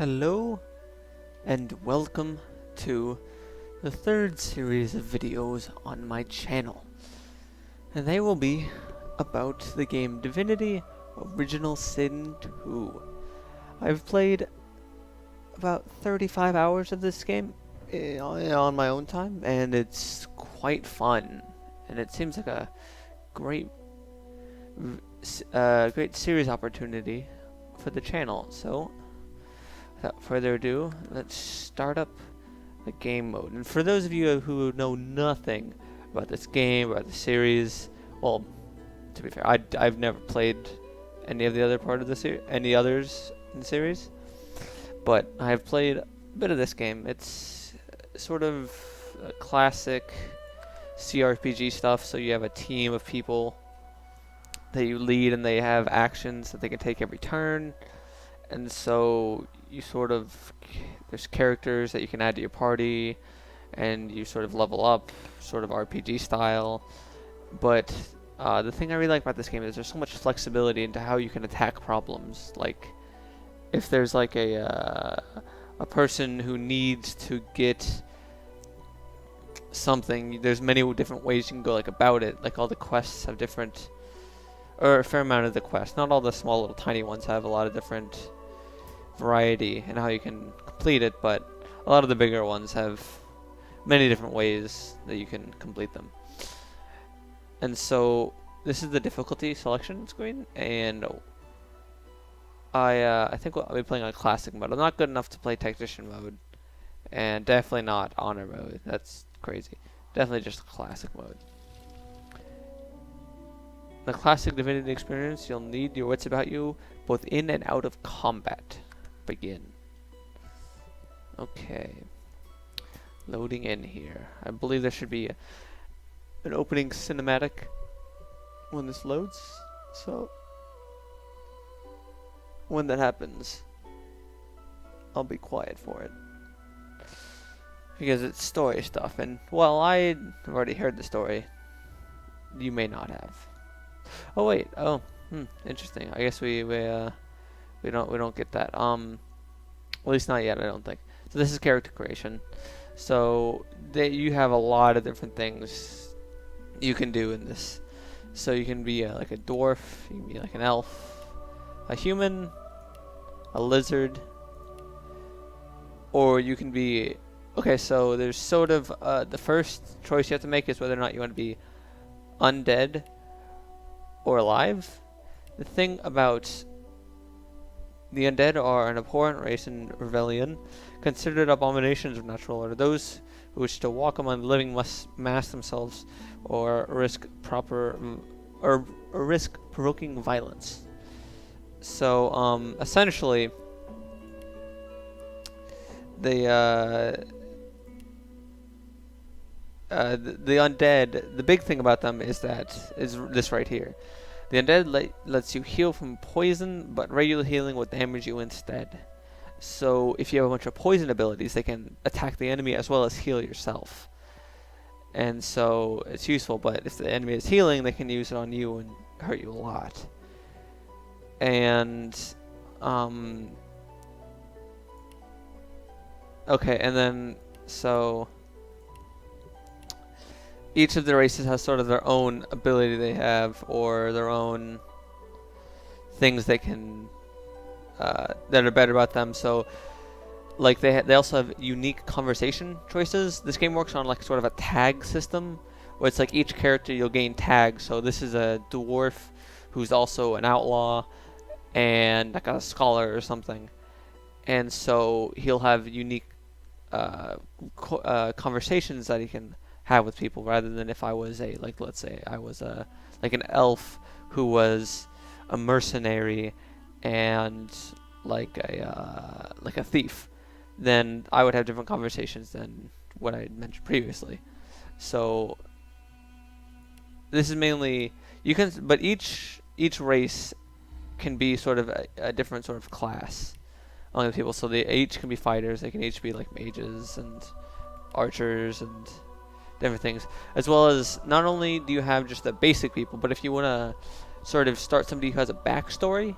Hello and welcome to the third series of videos on my channel, and they will be about the game Divinity Original Sin 2. I've played about 35 hours of this game on my own time, and it's quite fun, and it seems like a great series opportunity for the channel. So without further ado, let's start up the game mode. And for those of you who know nothing about this game, about the series, well, to be fair, I've never played any of the other part of the any others in the series, but I've played a bit of this game. It's sort of a classic CRPG stuff. So you have a team of people that you lead, and they have actions that they can take every turn. And so you sort of, there's characters that you can add to your party, and you sort of level up, sort of RPG style. But the thing I really like about this game is there's so much flexibility into how you can attack problems. Like, if there's like a person who needs to get something, there's many different ways you can go about it. Like, all the quests have different, or a fair amount of the quests. Not all the small little tiny ones have a lot of different variety in how you can complete it, but a lot of the bigger ones have many different ways that you can complete them. And so this is the difficulty selection screen, and I think I'll be playing on classic mode. I'm not good enough to play technician mode, and definitely not honor mode. That's crazy. Definitely just classic mode. The classic Divinity experience, you'll need your wits about you, both in and out of combat. Begin. Okay. Loading in here. I believe there should be an opening cinematic when this loads. So, when that happens, I'll be quiet for it, because it's story stuff, and while I've already heard the story, you may not have. Oh wait. Oh, interesting. I guess we don't get that. At least not yet, I don't think. So this is character creation. So you have a lot of different things you can do in this. So you can be like a dwarf, you can be like an elf, a human, a lizard, or you can be, okay, so there's sort of the first choice you have to make is whether or not you want to be undead or alive. The thing about the undead are an abhorrent race in rebellion, considered abominations of natural order. Those who wish to walk among the living must mask themselves or risk provoking violence. So essentially, the undead, the big thing about them is this right here. The undead lets you heal from poison, but regular healing will damage you instead. So if you have a bunch of poison abilities, they can attack the enemy as well as heal yourself. And so it's useful, but if the enemy is healing, they can use it on you and hurt you a lot. And okay, and then so each of the races has sort of their own ability they have, or their own things they can that are better about them. So, like they also have unique conversation choices. This game works on like sort of a tag system, where it's like each character you'll gain tags. So this is a dwarf who's also an outlaw and like a scholar or something, and so he'll have unique conversations that he can have with people, rather than if I was let's say I was like an elf who was a mercenary and like a thief, then I would have different conversations than what I had mentioned previously. So this is mainly, but each race can be sort of a different sort of class among the people. So they each can be fighters. They can each be like mages and archers and different things, as well as not only do you have just the basic people, but if you want to sort of start somebody who has a backstory,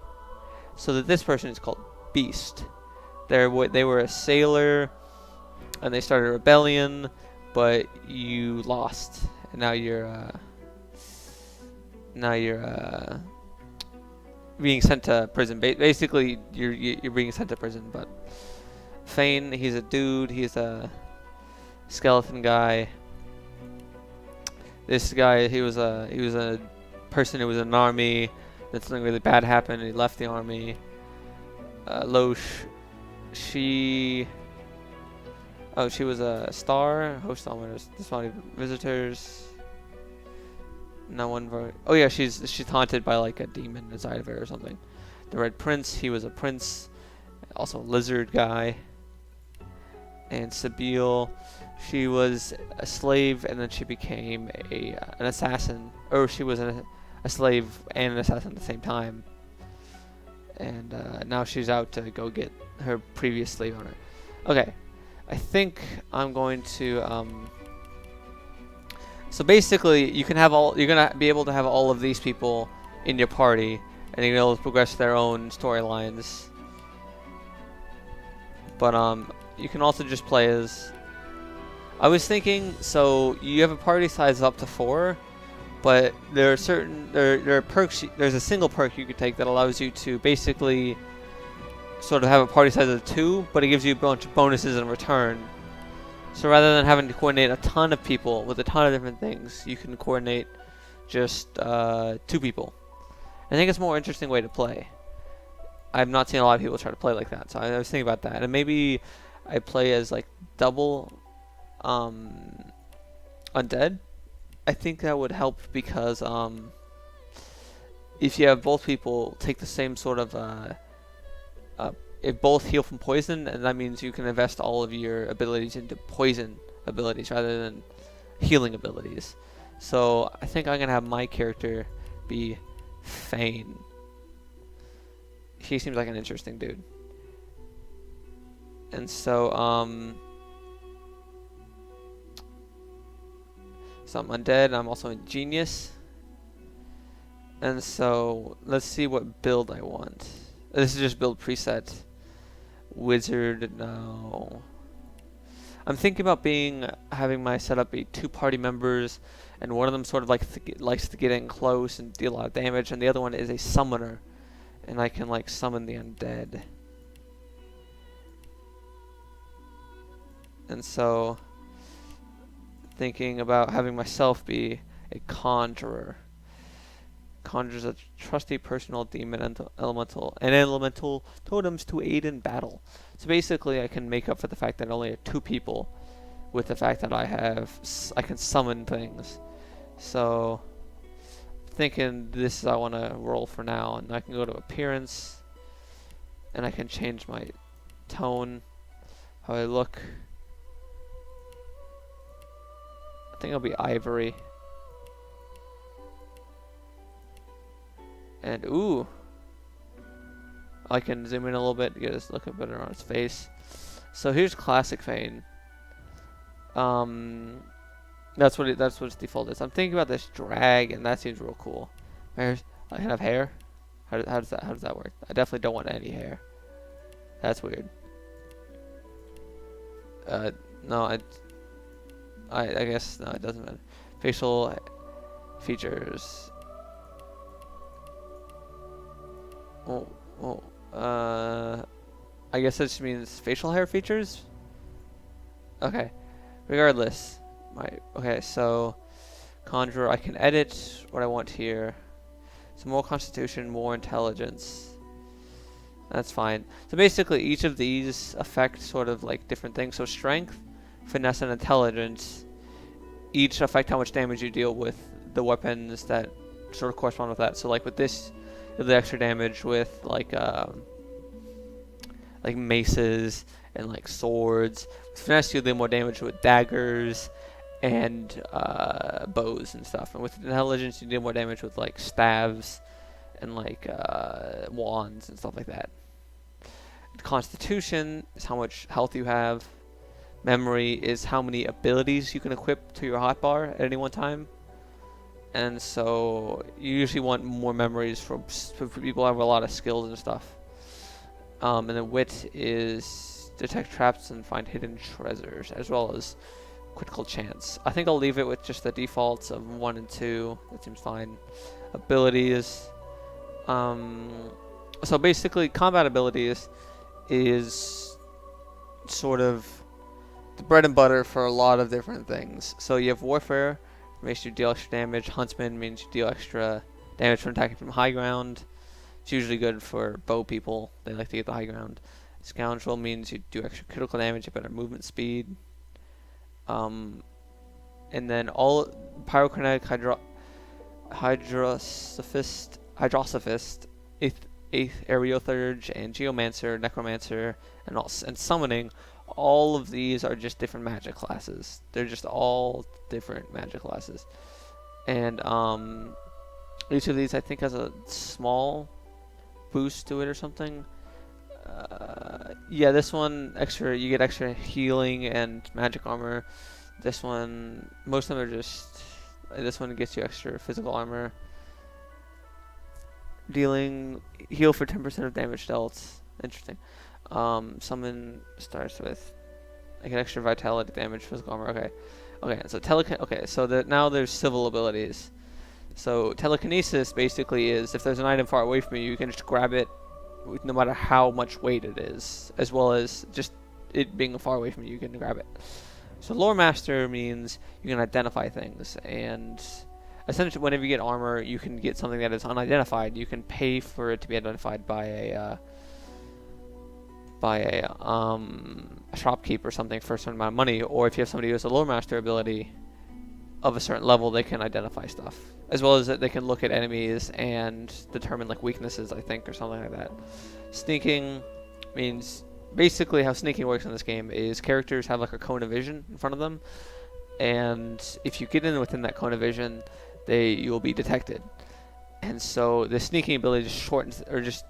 so that this person is called Beast, They were a sailor, and they started a rebellion, but you lost, and now you're being sent to prison. Basically, you're being sent to prison. But Fane, he's a dude. He's a skeleton guy. This guy, he was a person who was in an army. Then something really bad happened, and he left the army. Loesch, she was a star, host on winners, disappointed visitors. No one very. Oh yeah, she's haunted by like a demon inside of her or something. The Red Prince, he was a prince, also a lizard guy. And Sabile, she was a slave, and then she became an assassin, or she was a slave and an assassin at the same time. And now she's out to go get her previous slave owner. Okay, I think I'm going to. So basically, you're gonna be able to have all of these people in your party, and you're able to progress their own storylines. But you can also just play as. I was thinking, so you have a party size of up to 4, but there are perks. There's a single perk you could take that allows you to basically sort of have a party size of 2, but it gives you a bunch of bonuses in return. So rather than having to coordinate a ton of people with a ton of different things, you can coordinate just 2 people. I think it's a more interesting way to play. I've not seen a lot of people try to play like that, so I was thinking about that. And maybe I play as like double undead. I think that would help because if you have both people take the same sort of if both heal from poison, and that means you can invest all of your abilities into poison abilities rather than healing abilities. So I think I'm gonna have my character be Fane. He seems like an interesting dude. And so I'm undead. I'm also a genius. And so let's see what build I want. This is just build preset. Wizard, no. I'm thinking about having my setup be 2 party members, and one of them sort of likes to get in close and deal a lot of damage, and the other one is a summoner, and I can like summon the undead. And so thinking about having myself be a conjurer. Conjures a trusty personal demon and elemental totems to aid in battle. So basically I can make up for the fact that I only have 2 people with the fact that I can summon things. So thinking this is how I want to roll for now, and I can go to appearance and I can change my tone, how I look. I think it'll be ivory. And ooh, I can zoom in a little bit to get us looking better on his face. So here's classic Fane. That's what its default is. I'm thinking about this drag, and that seems real cool. I can have hair. How does that work? I definitely don't want any hair. That's weird. No, I guess no, it doesn't matter. Facial features. I guess that just means facial hair features? Okay. Regardless. Okay, so Conjurer, I can edit what I want here. So more constitution, more intelligence. That's fine. So basically each of these affect sort of like different things. So strength, finesse, and intelligence each affect how much damage you deal with the weapons that sort of correspond with that. So like with this, the extra damage with like maces and like swords. With finesse, you deal more damage with daggers and bows and stuff. And with intelligence, you deal more damage with like staves and like wands and stuff like that. Constitution is how much health you have. Memory is how many abilities you can equip to your hotbar at any one time. And so you usually want more memories for people who have a lot of skills and stuff. And then wit is detect traps and find hidden treasures, as well as critical chance. I think I'll leave it with just the defaults of 1 and 2. That seems fine. Abilities. So basically, combat abilities is sort of the bread and butter for a lot of different things. So you have warfare, makes you deal extra damage. Huntsman means you deal extra damage from attacking from high ground. It's usually good for bow people. They like to get the high ground. Scoundrel means you do extra critical damage, better movement speed. And then all pyrokinetic hydrosophist, eighth areothurge, and geomancer, necromancer, and summoning. All of these are just different magic classes. They're just all different magic classes. And each of these I think has a small boost to it or something. Yeah, this one extra, you get extra healing and magic armor. This one, most of them are just, this one gets you extra physical armor. Heal for 10% of damage dealt. Interesting. Summon starts with, I get extra vitality damage, physical armor. Okay, so now there's civil abilities. So telekinesis basically is if there's an item far away from you, you can just grab it no matter how much weight it is, as well as just it being far away from you, you can grab it. So lore master means you can identify things, and essentially whenever you get armor, you can get something that is unidentified. You can pay for it to be identified by a shopkeep or something for a certain amount of money, or if you have somebody who has a lore master ability of a certain level, they can identify stuff, as well as that they can look at enemies and determine like weaknesses, I think, or something like that. Sneaking means basically how sneaking works in this game is characters have like a cone of vision in front of them, and if you get in within that cone of vision, you will be detected. And so the sneaking ability just shortens or just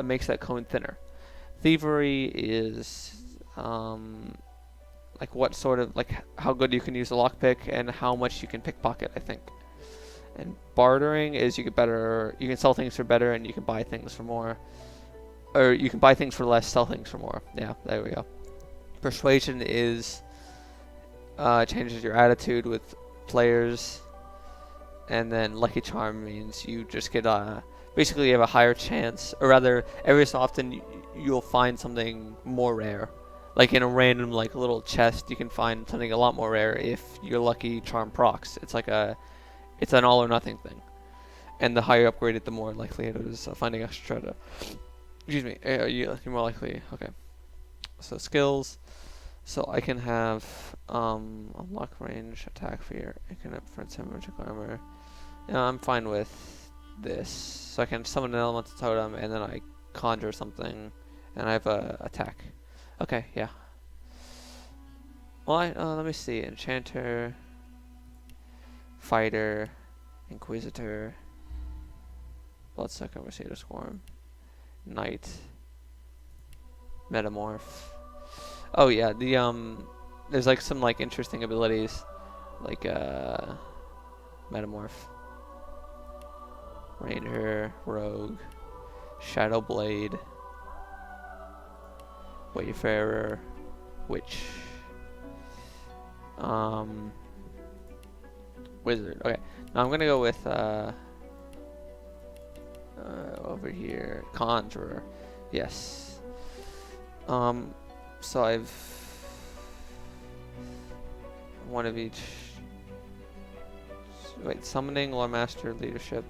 makes that cone thinner. Thievery is like what sort of like how good you can use a lockpick and how much you can pickpocket, I think. And bartering is you can sell things for better, and you can buy things for more, or you can buy things for less, sell things for more. Yeah, there we go. Persuasion is changes your attitude with players, and then lucky charm means you just get basically you have a higher chance, or rather every so often you'll find something more rare. Like in a random like little chest, you can find something a lot more rare if your lucky charm procs. It's an all or nothing thing, and the higher you upgrade it, the more likely it is finding extra treasure. Excuse me, you're more likely. Okay, so skills. So I can have unlock range, attack fear. I can have front seven magic armor. Yeah, I'm fine with this. So I can summon an elemental totem, and then I conjure something, and I have a attack. Okay, yeah. Well, let me see. Enchanter, Fighter, Inquisitor, Bloodsucker, Crusader Swarm, Knight, Metamorph. Oh yeah, there's like some like interesting abilities, like Metamorph, Ranger, Rogue, Shadow Blade, Wayfarer, Witch, Wizard. Okay, now I'm gonna go with over here, Conjurer. Yes. So I've one of each. Wait, summoning, lore master, leadership.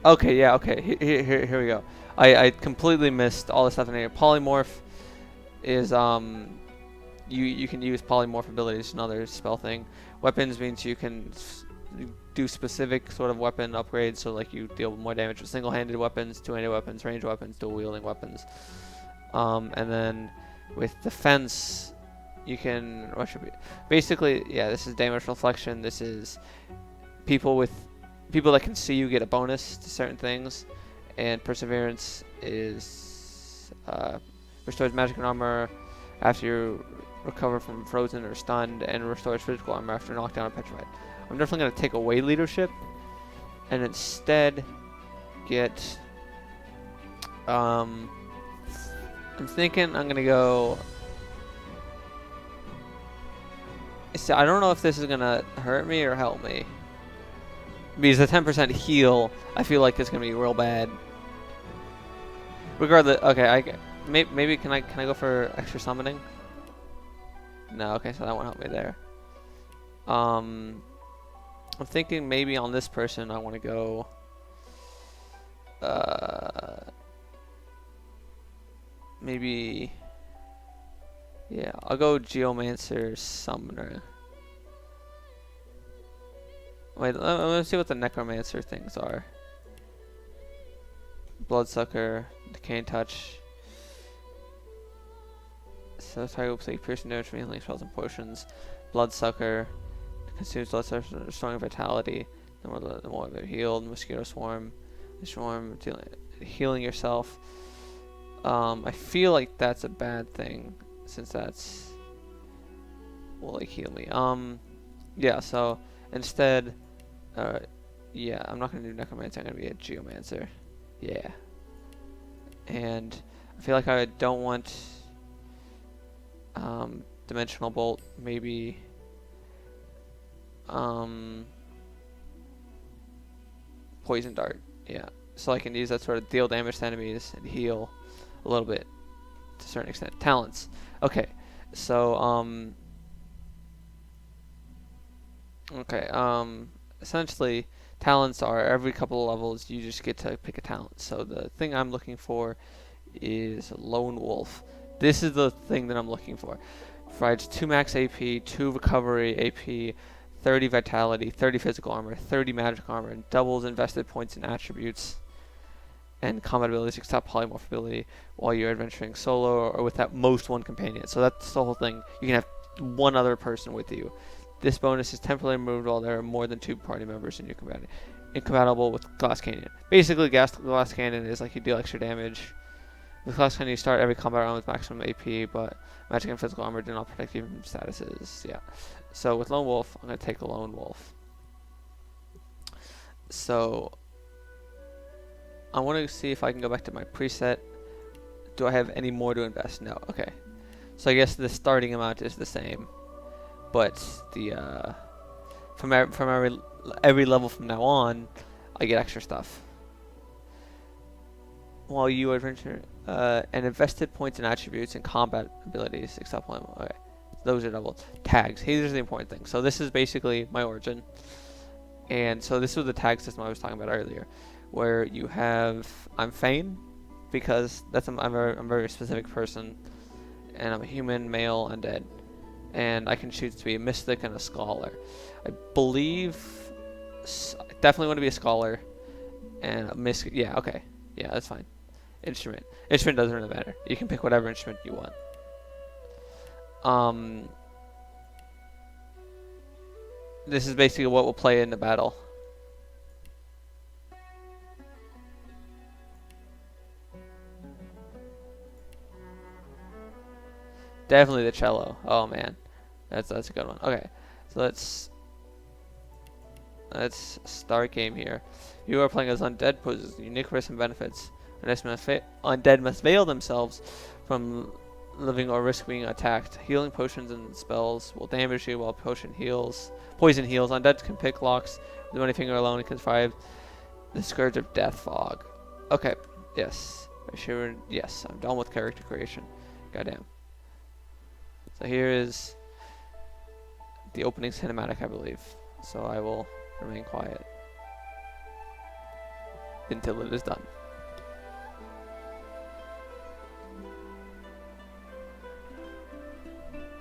Okay, yeah, okay. Here we go. I completely missed all the stuff in here. Polymorph is you can use polymorph abilities, another spell thing. Weapons means you can do specific sort of weapon upgrades, so like you deal with more damage with single-handed weapons, two-handed weapons, ranged weapons, dual-wielding weapons. And then with defense, you can basically, yeah, this is damage reflection. This is people that can see you get a bonus to certain things, and perseverance is restores magic and armor after you recover from frozen or stunned, and restores physical armor after knocked down or petrified. I'm definitely going to take away leadership and instead get I'm thinking I'm gonna go. So I don't know if this is gonna hurt me or help me. Because the 10% heal, I feel like it's gonna be real bad. Regardless, okay, maybe can I go for extra summoning? No, okay, so that won't help me there. I'm thinking maybe on this person I want to go. Maybe. Yeah, I'll go Geomancer Summoner. Wait, let's see what the Necromancer things are. Bloodsucker, Decaying Touch. So target will take piercing damage from healing spells and potions. Bloodsucker consumes blood, restoring vitality. The more they're healed. Mosquito Swarm, healing yourself. I feel like that's a bad thing since that's will like heal me. Yeah. So instead, yeah, I'm not gonna do Necromancer. I'm gonna be a Geomancer. Yeah. And I feel like I don't want Dimensional Bolt, maybe Poison Dart, yeah. So I can use that sort of deal damage to enemies and heal a little bit to a certain extent. Talents. Okay. So essentially talents are every couple of levels you just get to pick a talent. So the thing I'm looking for is Lone Wolf. This is the thing that I'm looking for. Provides 2 max AP, 2 recovery AP, 30 vitality, 30 physical armor, 30 magic armor, and doubles invested points and attributes and combat abilities except polymorph ability while you're adventuring solo or with at most 1 companion. So that's the whole thing. You can have 1 other person with you. This bonus is temporarily removed while there are more than 2 party members in your companion. Incompatible with Glass Canyon. Basically, Glass Canyon is like you deal extra damage. With Glass Canyon, you start every combat round with maximum AP, but magic and physical armor do not protect you from statuses. Yeah. So with Lone Wolf, I'm going to take a Lone Wolf. So I want to see if I can go back to my preset. Do I have any more to invest? No. Okay. So I guess the starting amount is the same, but the from every level from now on, I get extra stuff. While you adventure, and invested points and attributes and combat abilities except one. Okay, those are doubled. Tags. Here's the important thing. So this is basically my origin, and so this was the tag system I was talking about earlier, where you have I'm Fane, because that's I'm a very specific person, and I'm a human, male, undead, and I can choose to be a mystic and a scholar. I believe I definitely want to be a scholar, and a mystic. Yeah, okay, yeah, that's fine. Instrument doesn't really matter. You can pick whatever instrument you want. This is basically what we'll play in the battle. Definitely the cello. Oh man, that's a good one. Okay, so let's start game here. You are playing as undead, poses unique risks and benefits. Undead must veil themselves from living or risk being attacked. Healing potions and spells will damage you while poison heals. Undead can pick locks with one finger alone and can survive the scourge of death fog. Okay, yes. Yes, I'm done with character creation. Goddamn. So here is the opening cinematic, I believe. So I will remain quiet until it is done.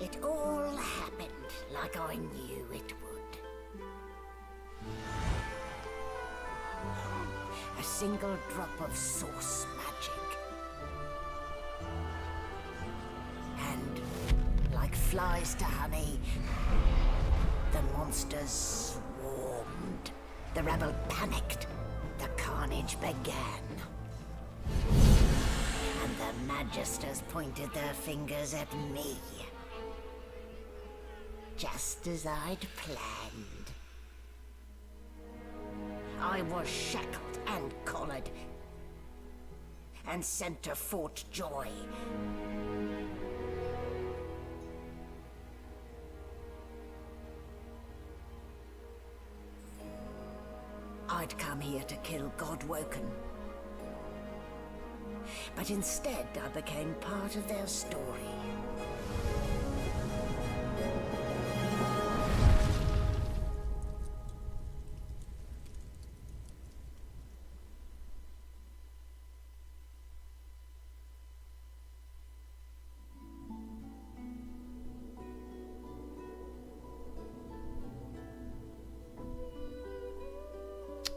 It all happened like I knew it would. A single drop of source magic. And, like flies to honey, the monsters swarmed. The rebel panicked. The carnage began. And the magisters pointed their fingers at me. Just as I'd planned. I was shackled and collared. and sent to Fort Joy. I'd come here to kill Godwoken. But instead I became part of their story.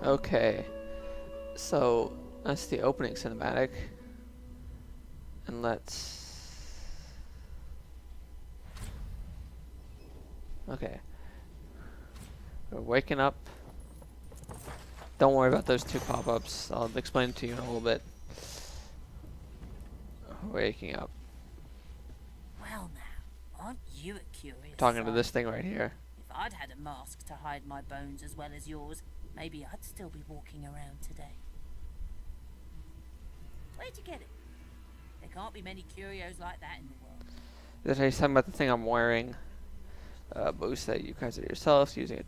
Okay, so that's the opening cinematic, and okay, we're waking up. Don't worry about those two pop-ups, I'll explain it to you in a little bit. Waking up. Well now, aren't you a curious Talking to sight? this thing right here. If I'd had a mask to hide my bones as well as yours, maybe I'd still be walking around today. Where'd you get it? There can't be many curios like that in the world. Did I talking about the thing I'm wearing? Boost that you guys are yourselves using a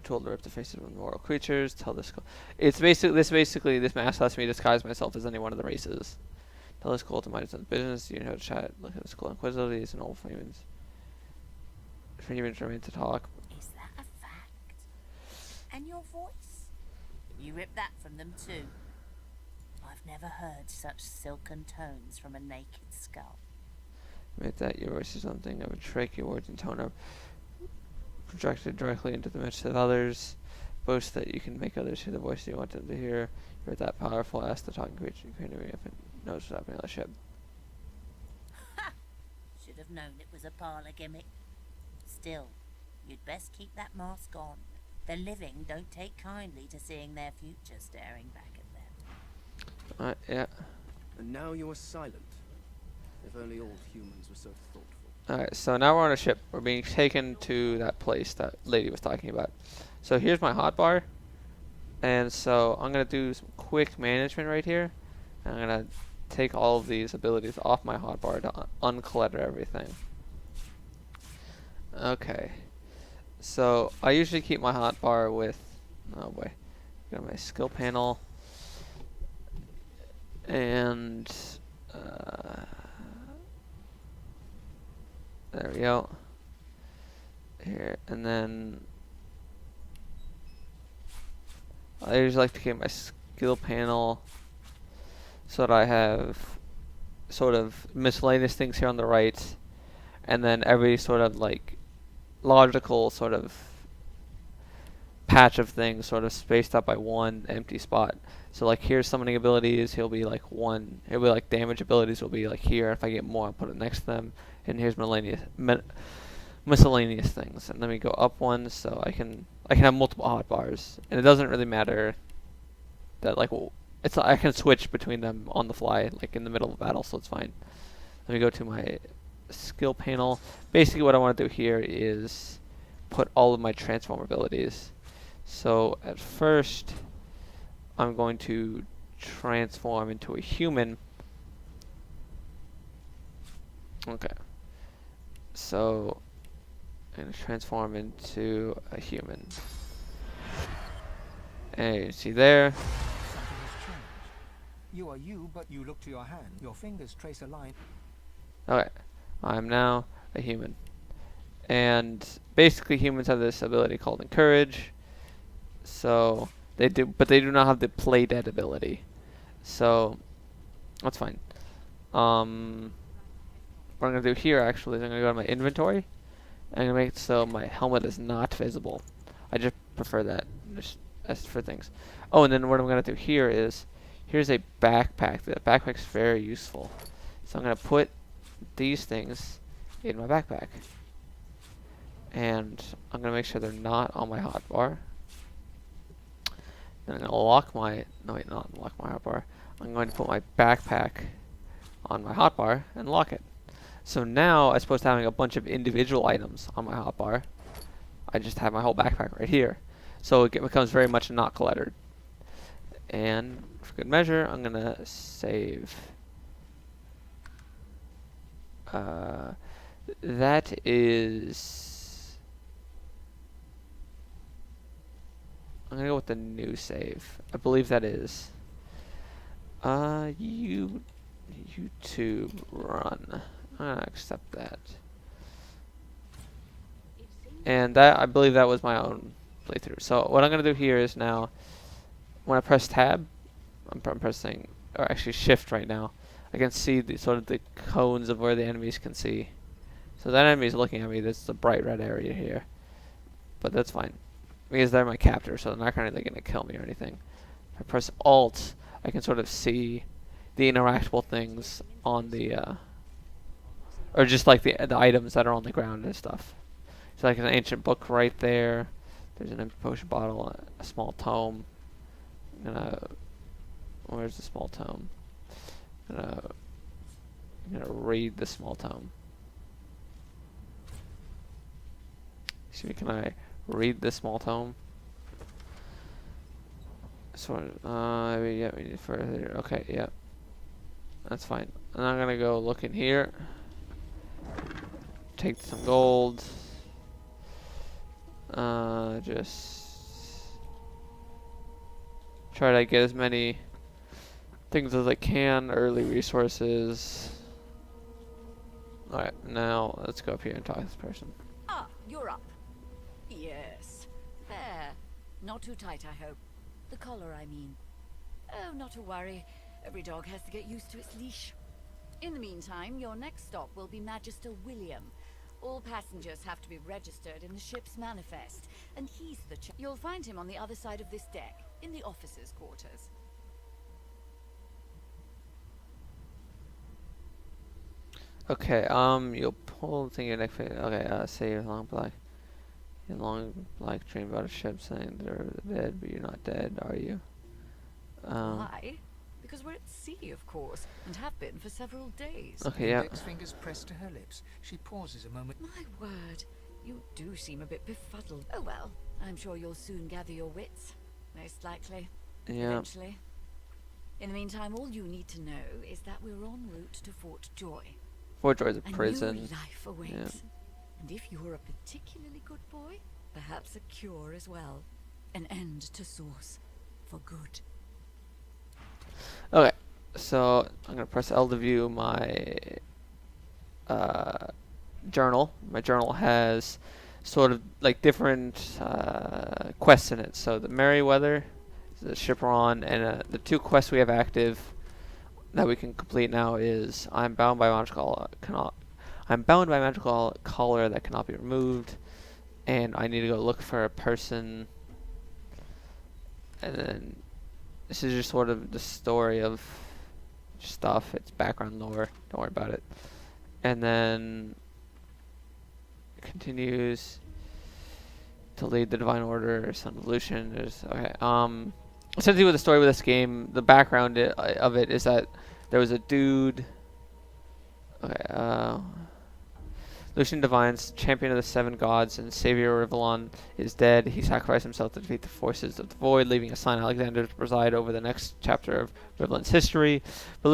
tool to rip the faces of immoral creatures. Tell this. It's basically this mask lets me disguise myself as any one of the races. Tell this cool to mind its own business. You know how to chat. Look at this cool inquisitivities and old humans. For humans remain to talk. Is that a fact? And your voice? You ripped that from them too. I've never heard such silken tones from a naked skull. Admit that your voice is something of a trick. Your words and tone are projected directly into the midst of others. Boast that you can make others hear the voice you want them to hear. You're that powerful. Ask the talking creature you can hear if it knows what's happening on the ship. Ha! Should have known it was a parlor gimmick. Still, you'd best keep that mask on. The living don't take kindly to seeing their future staring back at them. Yeah. And now you are silent. If only all humans were so thoughtful. Alright, so now we're on a ship. We're being taken to that place that lady was talking about. So here's my hotbar. And so I'm going to do some quick management right here. I'm going to take all of these abilities off my hotbar to unclutter everything. Okay. So I usually keep my hotbar with... Oh boy. Got my skill panel. And... there we go. Here, and then I usually like to keep my skill panel so that I have sort of miscellaneous things here on the right, and then every sort of like logical sort of patch of things sort of spaced out by one empty spot. So like here's summoning abilities, he'll be like damage abilities will be like here. If I get more, I'll put it next to them. And here's miscellaneous things. And let me go up one so I can have multiple hotbars. And it doesn't really matter that like I can switch between them on the fly, like in the middle of battle, so it's fine. Let me go to my skill panel. Basically what I want to do here is put all of my transform abilities. So at first I'm going to transform into a human. Okay. So I'm going to transform into a human. And you see there. Something has changed. You are you, but you look to your hand. Your fingers trace a line. Okay. I'm now a human. And basically humans have this ability called Encourage. So they do, but they do not have the Play Dead ability. So that's fine. What I'm going to do here actually is I'm going to go to my inventory. And I'm going to make it so my helmet is not visible. I just prefer that just as for things. Oh, and then what I'm going to do here is, here's a backpack. The backpack's very useful. So I'm going to put these things in my backpack. And I'm going to make sure they're not on my hotbar. Then I'm going to lock my, no wait, not lock my hotbar. I'm going to put my backpack on my hotbar and lock it. So now, as opposed to having a bunch of individual items on my hotbar, I just have my whole backpack right here. So it becomes very much not cluttered. And for good measure, I'm gonna save. That is. I'm gonna go with the new save. I believe that is. YouTube run. I'm gonna accept that. And that, I believe that was my own playthrough. So what I'm gonna do here is now, when I press tab, I'm pressing, or actually shift right now, I can see the sort of the cones of where the enemies can see. So that enemy is looking at me. That's the bright red area here, but that's fine because they're my captor, so they're not really gonna kill me or anything. If I press Alt, I can sort of see the interactable things on the, or just like the items that are on the ground and stuff. So like an ancient book right there. There's an empty potion bottle, a small tome. Where's the small tome? I'm gonna read the small tome. Excuse me, can I read the small tome? Sort of, yeah, we need further. Okay, yeah. That's fine. And I'm gonna go look in here. Take some gold. Just try to get as many things as I can, early resources. Alright, now let's go up here and talk to this person. Ah, you're up. Yes. There. Not too tight, I hope. The collar, I mean. Oh, not to worry. Every dog has to get used to its leash. In the meantime, your next stop will be Magister William. All passengers have to be registered in the ship's manifest, and he's the You'll find him on the other side of this deck, in the officers' quarters. Okay, you'll pull the thing in your neck. Okay, say your long black dream about a ship saying they're dead, but you're not dead, are you? Why? Because we're at sea, of course, and have been for several days. Okay, yeah. Index fingers pressed to her lips. She pauses a moment. My word, you do seem a bit befuddled. Oh well, I'm sure you'll soon gather your wits. Most likely. Yeah. Eventually. In the meantime, all you need to know is that we're en route to Fort Joy. Fort Joy's a A prison. new life awaits. Yeah. And if you're a particularly good boy, perhaps a cure as well. An end to Source. For good. Okay, so I'm gonna press L to view my journal. My journal has sort of like different quests in it. So the Merryweather, the ship we're on, and the two quests we have active that we can complete now is I'm bound by magical collar that cannot be removed, and I need to go look for a person, and then this is just sort of the story of stuff. It's background lore. Don't worry about it. And then it continues to lead the Divine Order, Son of Lucian. There's okay. Essentially, with the story with this game, the background of it is that there was a dude. Okay. Lucian Divine's champion of the seven gods and savior of Rivellon is dead. He sacrificed himself to defeat the forces of the void, leaving his son Alexander to preside over the next chapter of Rivellon's history. But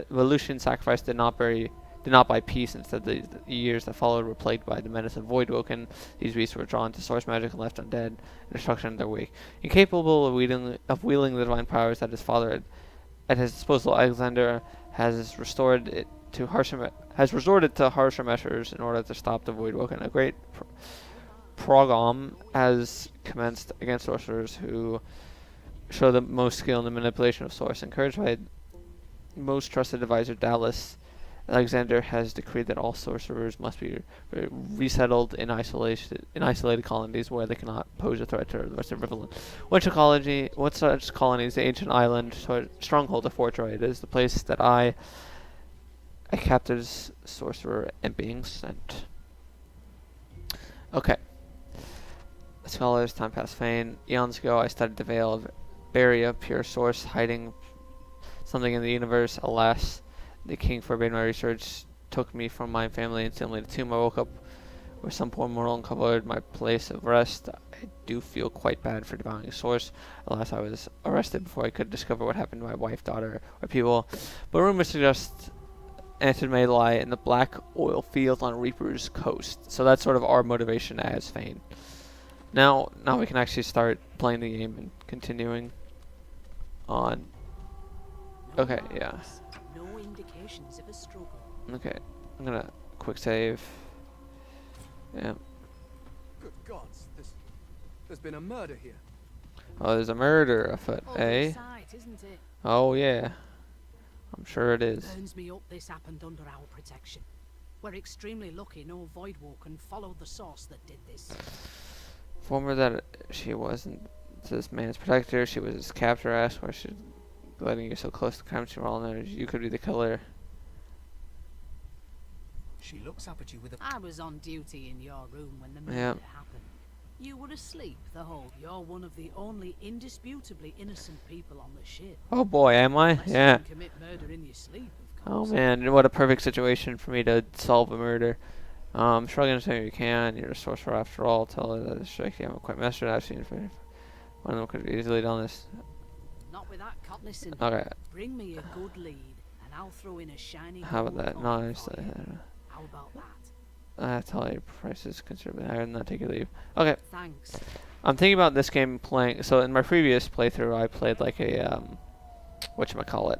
Lucian's sacrifice did not buy peace. Instead, the years that followed were plagued by the menace of Voidwoken. These beasts were drawn to source magic and left undead, and destruction in their wake. Incapable of wielding the divine powers that his father had at his disposal, Alexander has resorted to harsher measures in order to stop the Voidwoken. A great pogrom has commenced against sorcerers who show the most skill in the manipulation of source. Encouraged by most trusted advisor Dallas, Alexander has decreed that all sorcerers must be resettled in isolated colonies where they cannot pose a threat to the rest of Rivellon. One such colony is the ancient island stronghold of Fort Joy. It is the place that I, a captive's sorcerer, am being sent. Okay. Scholars, time past Fane. Eons ago, I studied the Veil of Beria, pure source, hiding something in the universe. Alas, the king forbade my research, took me from my family and sent me to the tomb. I woke up where some poor mortal uncovered my place of rest. I do feel quite bad for devouring a source. Alas, I was arrested before I could discover what happened to my wife, daughter, or people. But rumors suggest answer may lie in the black oil fields on Reaper's Coast. So that's sort of our motivation as Fane. Now we can actually start playing the game and continuing on. Okay, yeah. No indications of a struggle. Okay, I'm gonna quick save. Yeah. Good gods, there's been a murder here. Oh, there's a murder afoot, eh? Sight, isn't it? Oh yeah. I'm sure it is. Burns me up this happened under our protection. We're extremely lucky no Voidwalker followed the source that did this. Inform her that she wasn't this man's protector. She was his captor. Asked why she's letting you so close to the crime scene. All knows you could be the killer. She looks up at you with a... I was on duty in your room when the murder Yep. happened. You were asleep the whole. You're one of the only indisputably innocent people on the ship. Oh boy, am I? Unless Yeah. you can commit murder in your sleep, of Oh course. man, what a perfect situation for me to solve a murder. Struggling to understand if you can. You're a sorcerer after all. Tell her that the strike you haven't quite mastered. I've seen one of them could have easily done this. Not with that cop. Listen, Okay, bring me a good lead, and I'll throw in a shiny. how about gold that? coin Nice. for you. How about that? Tell your price is considerably higher than that. Take your leave. Okay. Thanks. I'm thinking about this game playing. So in my previous playthrough, I played like a whatchamacallit,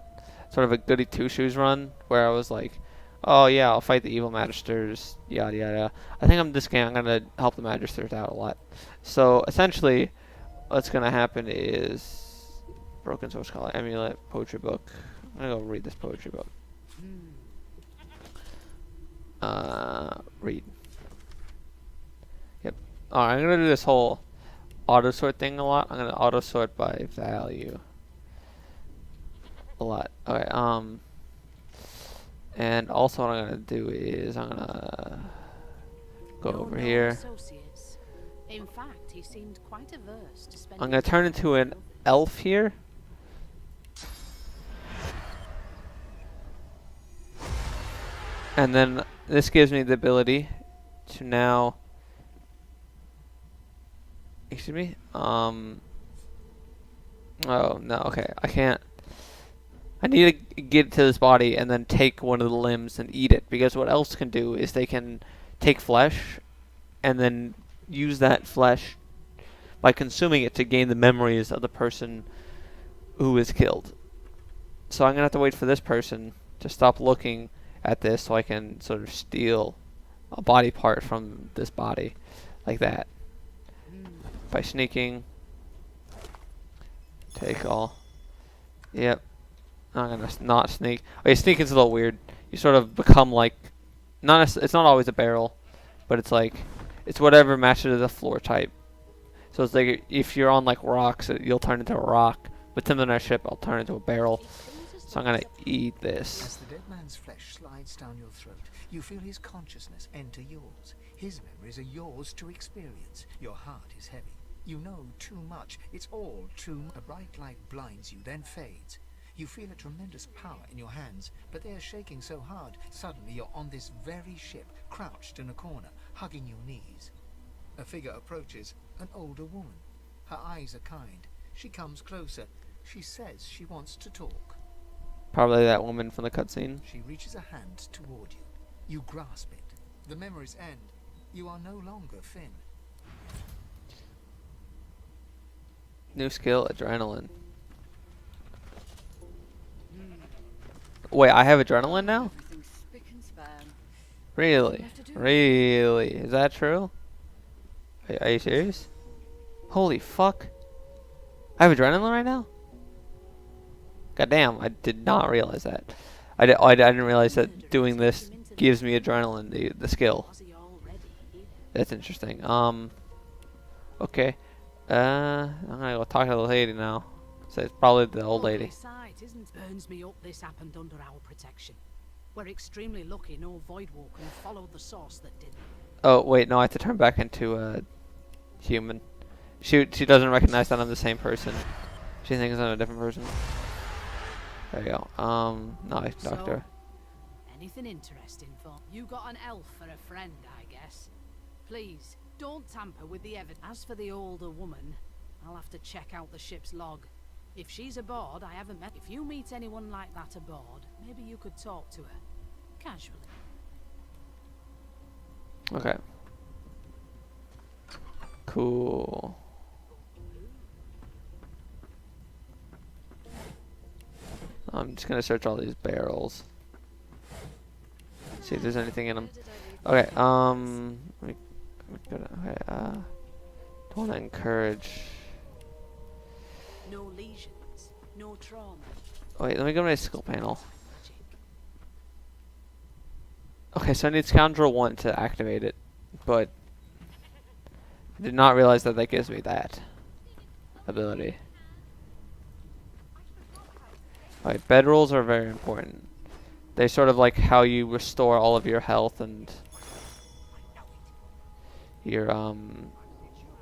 sort of a goody two shoes run where I was like, oh yeah, I'll fight the evil magisters, yada yada. I think I'm this game. I'm gonna help the magisters out a lot. So essentially, what's gonna happen is broken source call amulet poetry book. I'm gonna go read this poetry book. Read. Yep. Alright, I'm gonna do this whole auto sort thing a lot. I'm gonna auto sort by value a lot. Okay, and also what I'm gonna do is I'm gonna go No over known here. associates. In fact, he seemed quite averse to spending I'm gonna turn time into with an others. elf here. And then this gives me the ability to now, excuse me, oh no, okay, I can't, I need to get to this body and then take one of the limbs and eat it, because what elves can do is they can take flesh and then use that flesh by consuming it to gain the memories of the person who is killed. So I'm gonna have to wait for this person to stop looking at this so I can sort of steal a body part from this body like that by sneaking. Take all. Yep. I'm gonna not sneak. Okay, sneaking's a little weird. You sort of become like, it's not always a barrel, but it's like, it's whatever matches the floor type. So it's like if you're on like rocks, you'll turn into a rock. But then on our ship, I'll turn into a barrel. So I'm gonna eat this. As the dead man's flesh slides down your throat, you feel his consciousness enter yours. His memories are yours to experience. Your heart is heavy. You know too much. It's all too... A bright light blinds you, then fades. You feel a tremendous power in your hands, but they are shaking so hard, suddenly you're on this very ship, crouched in a corner, hugging your knees. A figure approaches, an older woman. Her eyes are kind. She comes closer. She says she wants to talk. Probably that woman from the cutscene. She reaches a hand toward you. You grasp it. The memories end. You are no longer Finn. New skill, adrenaline. Wait, I have adrenaline now? Everything's spick and span. Really? Really? Is that true? Are you serious? Holy fuck. I have adrenaline right now? God damn, I did not realize that. I didn't realize that doing this gives me adrenaline, the skill. Was he already here? That's interesting. Okay. I'm gonna go talk to the lady now. So it's probably the old lady. Lovely sight, isn't it? Burns me up this happened under our protection. We're extremely lucky no Voidwalker followed the source that did. Oh, wait, no, I have to turn back into human. She doesn't recognize that I'm the same person. She thinks I'm a different person. There you go. Nice, doctor. Anything interesting for you? Got an elf for a friend, I guess. Please, don't tamper with the evidence. As for the older woman, I'll have to check out the ship's log. If she's aboard, I haven't met. If you meet anyone like that aboard, maybe you could talk to her. Casually. Okay. Cool. I'm just gonna search all these barrels. See if there's anything in them. Okay, let me go to, okay, don't wanna encourage. No lesions, no trauma. Wait, let me go to my skill panel. Okay, so I need Scoundrel 1 to activate it, but I did not realize that that gives me that ability. Alright, bedrolls are very important. They sort of like how you restore all of your health and your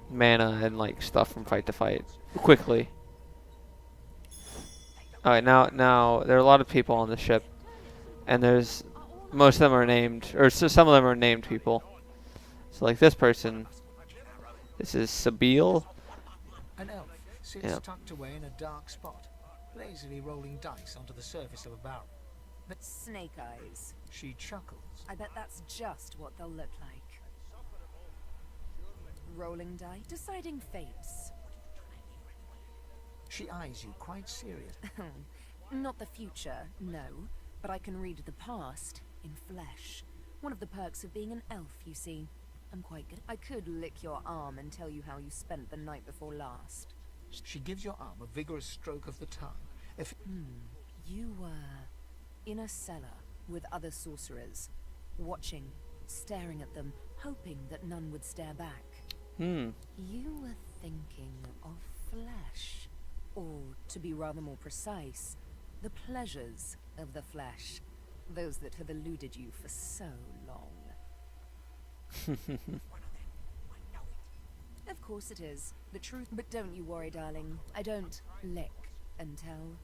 mana and like stuff from fight to fight quickly. Alright, now there are a lot of people on the ship, and there's most of them are named, or so some of them are named people. So like this person, this is Sabine. An elf sits tucked away in a dark spot, lazily rolling dice onto the surface of a barrel. Snake eyes. She chuckles. I bet that's just what they'll look like. Rolling die, deciding fates. She eyes you quite serious. Not the future, no, but I can read the past in flesh. One of the perks of being an elf, you see. I'm quite good. I could lick your arm and tell you how you spent the night before last. She gives your arm a vigorous stroke of the tongue. If You were in a cellar with other sorcerers, watching, staring at them, hoping that none would stare back. You were thinking of flesh. Or, to be rather more precise, the pleasures of the flesh. Those that have eluded you for so long. Of course it is. The truth. But don't you worry, darling. I don't lick and tell.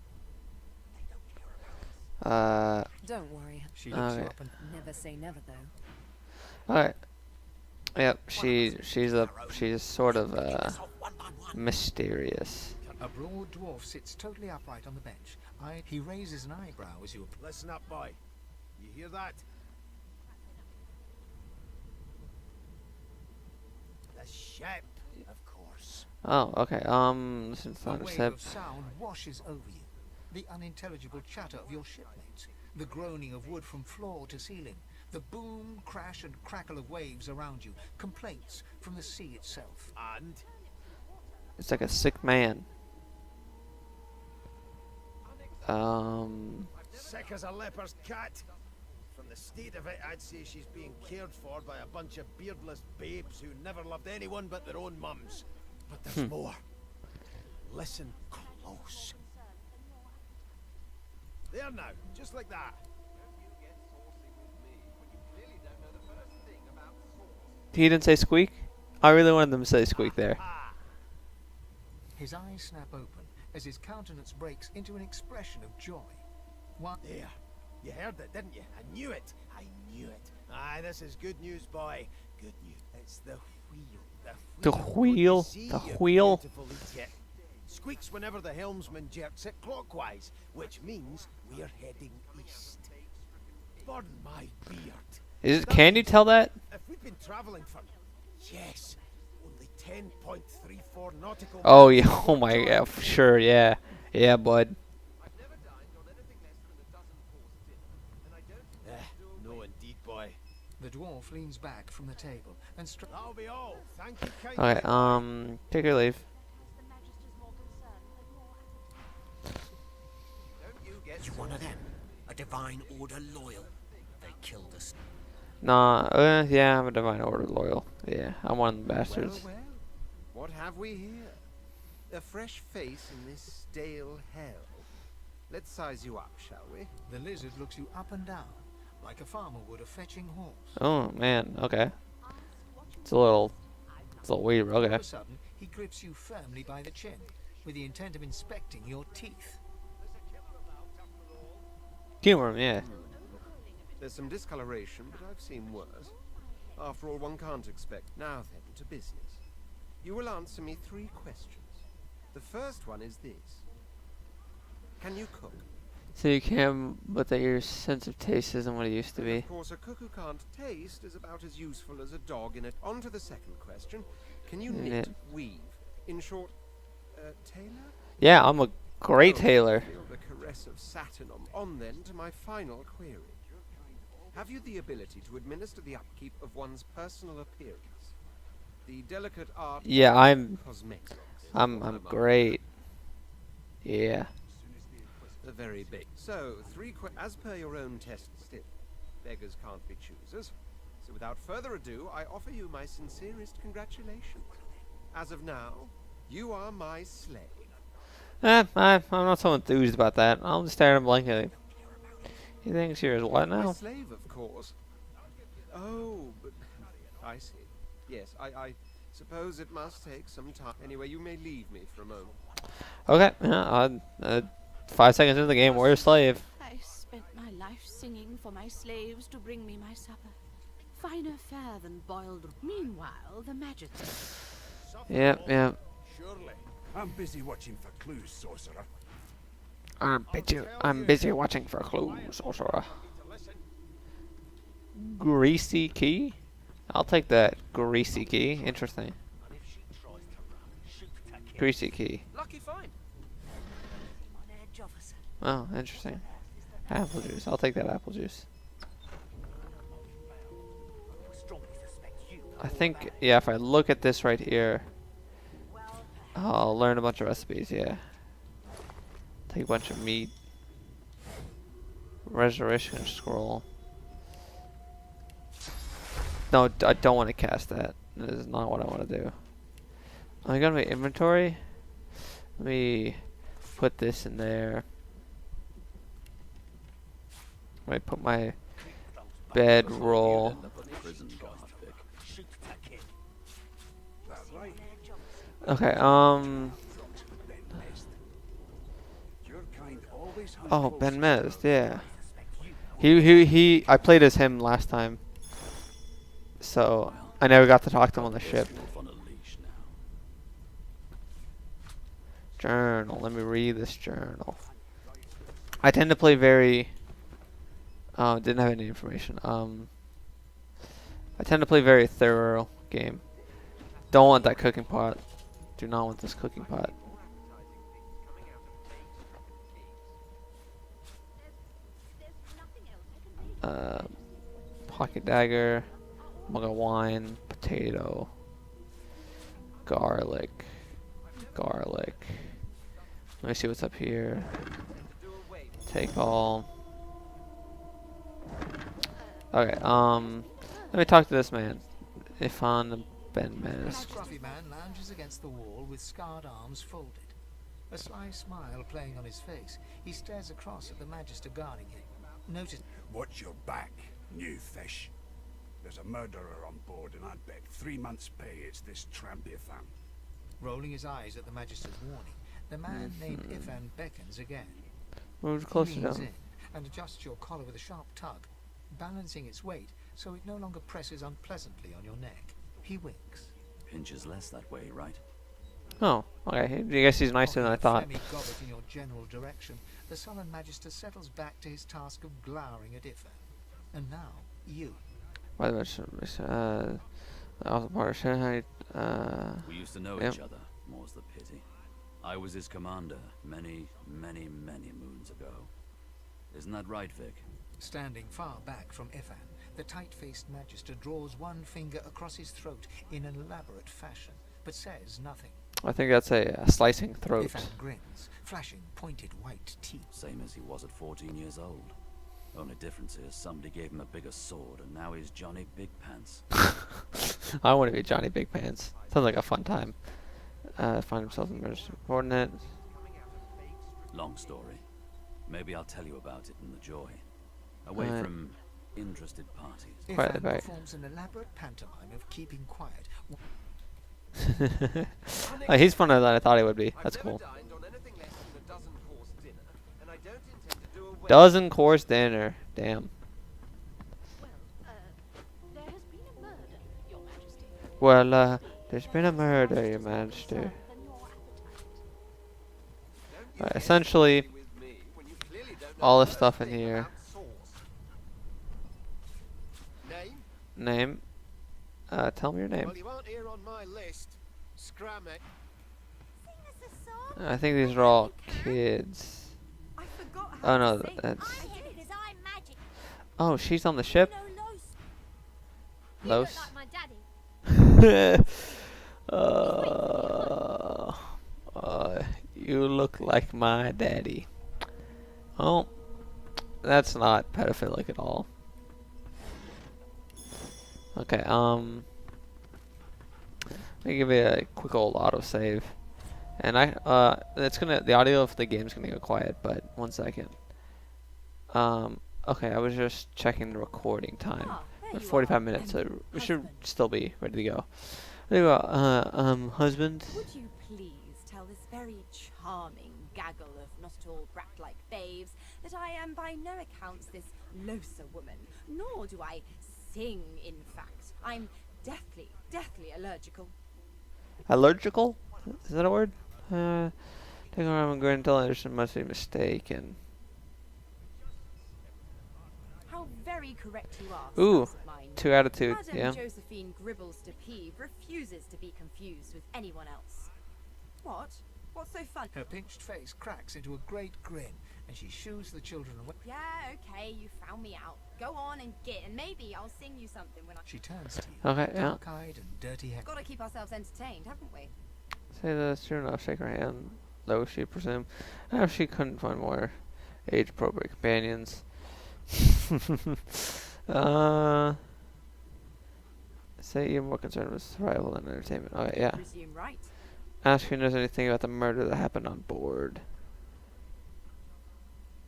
Don't worry. she looks you up and Never say never, though. Alright. Yep, she's sort of mysterious. a broad dwarf sits totally upright on the bench. He raises an eyebrow as you approach. Listen up, boy. You hear that? The ship, of course. Oh, okay. Listen to A the wave step. of sound washes over you. The unintelligible chatter of your shipmates, the groaning of wood from floor to ceiling, the boom, crash and crackle of waves around you, complaints from the sea itself. And It's like a sick man. sick as a leper's cat. From the state of it, I'd say she's being cared for by a bunch of beardless babes who never loved anyone but their own mums. But there's more. Listen close. There now, just like that. He didn't say squeak? I really wanted them to say squeak there. His eyes snap open as his countenance breaks into an expression of joy. One There. You heard it, didn't you? I knew it. I knew it. Aye, this is good news, boy. Good news. It's the wheel. The wheel? Good to see The you, wheel? beautiful Egypt. Squeaks whenever the helmsman jerks it clockwise, which means we're heading east. Pardon my beard. Can you tell that? If we've been travelling for, yes, only 10.34 nautical Oh miles yeah. Oh my god. Sure. Yeah. Yeah, bud. No, indeed, boy. The dwarf leans back from the table and That'll be all. Thank you kindly. Okay. Take your leave. You one of them? A Divine Order loyal? They killed us. Nah. Yeah. I'm a Divine Order loyal. Yeah. I'm one of the bastards. Well, what have we here? A fresh face in this stale hell. Let's size you up, shall we? the lizard looks you up and down, like a farmer would a fetching horse. Oh man. Okay. It's a little weird. All of Okay. a sudden, he grips you firmly by the chin, with the intent of inspecting your teeth. Humor him. Yeah. There's some discoloration, but I've seen worse. After all, one can't expect. Now then, to business. You will answer me 3 questions. The first one is this. Can you cook? So you can, but that your sense of taste isn't what it used to And be. of course, a cook who can't taste is about as useful as a dog in it. On to the second question. Can you knit, weave? In short, tailor? Yeah, I'm a great Oh, tailor. Feel the caress of satin. On then to my final query. Have you the ability to administer the upkeep of one's personal appearance? The delicate art Yeah, of cosmetics. I'm great. Yeah. Very big. So, as per your own test still, beggars can't be choosers. So without further ado, I offer you my sincerest congratulations. As of now, you are my slave. I'm not so enthused about that. I'll just stare at him blankly. He thinks you're his what My now? slave, of course. Oh, but I see. Yes, I suppose it must take some time. Anyway, you may leave me for a moment. Okay, yeah, 5 seconds into the game, we're a slave. I spent my life singing for my slaves to bring me my supper. Finer fare than boiled. Meanwhile, the Majesty. Yep. Surely. I'm busy watching for clues, sorcerer. I'm busy watching for clues, sorcerer. Greasy key? I'll take that. Greasy key. Interesting. Greasy key. Lucky find. Oh, interesting. Apple juice. I'll take that apple juice. I think, yeah, if I look at this right here, I'll learn a bunch of recipes, yeah. Take a bunch of meat. Resurrection scroll. No, I don't want to cast that. That is not what I want to do. I got my inventory. Let me put this in there. I put my bedroll. Okay, oh, Ben Mez, yeah. I played as him last time. So, I never got to talk to him on the ship. Journal, let me read this journal. I tend to play very... didn't have any information. I tend to play very thorough game. Don't want that cooking pot. Do not want this cooking pot. Pocket dagger, mug of wine, potato, garlic. Let me see what's up here. Take all. Okay, let me talk to this man. Ifan Ben Mez. The scruffy man lounges against the wall with scarred arms folded. A sly smile playing on his face, he stares across at the Magister guarding him. Notice. Watch your back, new fish. There's a murderer on board, and I'd bet 3 months' pay it's this tramp Ifan. Rolling his eyes at the Magister's warning, the man named Ifan beckons again. Move closer He leans down. in and adjusts your collar with a sharp tug, balancing its weight so it no longer presses unpleasantly on your neck. He winks. Pinches less that way, right? Oh, okay. I guess he's nicer than I thought. Phlegmy gobbet in your general direction, the sullen Magister settles back to his task of glowering at Ifan. And now, you. By the way, I was part of Shanghai. We used to know each other, more's the pity. I was his commander many moons ago. Isn't that right, Vic? Standing far back from Ifan, the tight-faced Magister draws one finger across his throat in an elaborate fashion, but says nothing. I think that's a slicing throat. Ifan grins, flashing pointed white teeth. Same as he was at 14 years old. Only difference is somebody gave him a bigger sword, and now he's Johnny Big Pants. I want to be Johnny Big Pants. Sounds like a fun time. Find himself in the coordinate. Long story. Maybe I'll tell you about it in the Joy. Away from interested parties. Ifan performs an elaborate pantomime of keeping quiet. He's funner than I thought he would be. That's cool. Dozen course dinner. Damn. Well, there has been a murder Well, there's been a murder, Your Majesty. Essentially, all this stuff in here. Name? Tell me your name. Well, you aren't here on my list. Scram it. I think these are all kids. Oh no, that's... Oh, she's on the ship? Los? You look like my daddy. Oh, that's not pedophilic at all. Okay, let me give you a quick old autosave. And the audio of the game's gonna go quiet, but 1 second. Okay, I was just checking the recording time. 45 minutes, so we should still be ready to go. There you go, husband. Would you please tell this very charming gaggle of not-at-all brat-like babes that I am by no accounts this Losa woman, nor do I sing, in fact. I'm deathly allergical. Allergical? Is that a word? Take around and going until Anderson must be mistaken. How very correct you are. Ooh, 2 attitude, Madame yeah. Josephine Gribbles de Peeve refuses to be confused with anyone else. What? What's so fun? Her pinched face cracks into a great grin, and she shoos the children away. Yeah, okay, you found me out. Go on and get, and maybe I'll sing you something when I... She turns to you, Okay, yeah. dark-eyed and dirty-haired. Gotta keep ourselves entertained, haven't we? Say that's true enough, shake her hand. Though she presumed she couldn't find more age-appropriate companions. Say you're more concerned with survival than entertainment. Okay, yeah. Presume right. Ask if he knows anything about the murder that happened on board.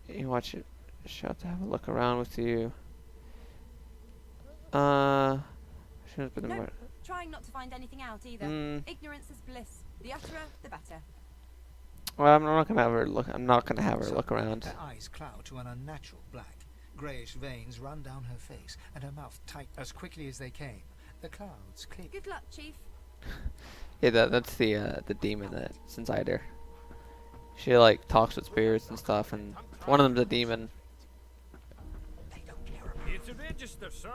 You watch it. Shot to have a look around with you. Shouldn't have been the Nope. murder. Trying not to find anything out either. Ignorance is bliss. The utterer, the better. Well, I'm not gonna have her look. I'm not gonna have her look around. Her eyes cloud to an unnatural black. Greyish veins run down her face, and her mouth tight as quickly as they came. The clouds clear. Good luck, Chief. Yeah, that's the demon that's inside her. She like talks with spirits and stuff, and one of them's a demon. It's a register, sir.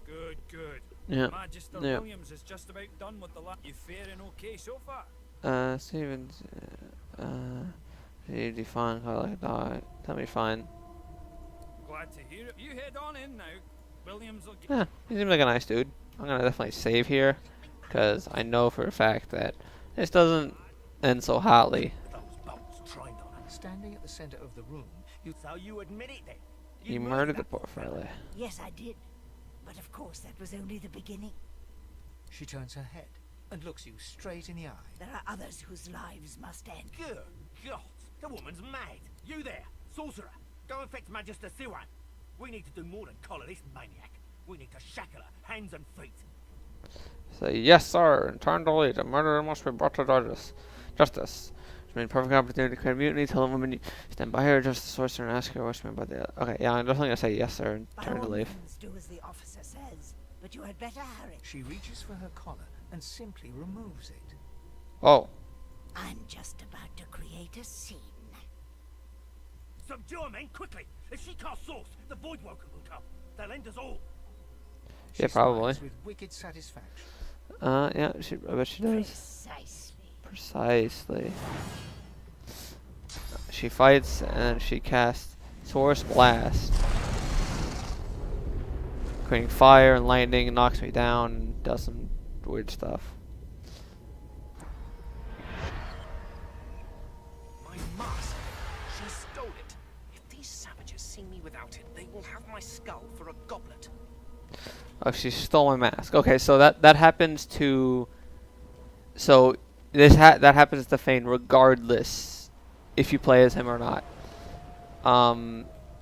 Good, good. Yeah. Magister Yeah. Williams is just about done with the lot. You faring okay so far? Stevens, you define how like a dog. Tell me fine. Glad to hear it. You head on in now. Williams will get... Yeah, he seems like a nice dude. I'm gonna definitely save here, because I know for a fact that this doesn't end so hotly. Standing at the center of the room, So you admit it then? You murdered the poor fella. Yes, I did. But of course, that was only the beginning. she turns her head and looks you straight in the eye. There are others whose lives must end. Good God, the woman's mad. You there, sorcerer, go and fetch Magister Siwan. We need to do more than collar this maniac. We need to shackle her, hands and feet. Say yes, sir. And turn to lead. A murderer must be brought to justice. It's been a perfect opportunity to create a mutiny. Tell the woman you stand by her, just the sorcerer, and ask her what's meant by the. Okay, yeah, I'm definitely gonna say yes, sir, and By turn to all leave. means, do as the officer says, but you had better hurry. She reaches for her collar and simply removes it. Oh. I'm just about to create a scene. Subdue her, men, quickly. If she casts source, the Voidwoken will come. They'll end us all. Yeah, probably. With wicked satisfaction. Yeah, I bet she does. Precisely. She fights and she casts Source Blast. Creating fire and lightning, knocks me down, and does some weird stuff. My mask. She stole it. If these savages see me without it, they will have my skull for a goblet. Oh, she stole my mask. Okay, so that happens to. So that happens to Fane regardless if you play as him or not.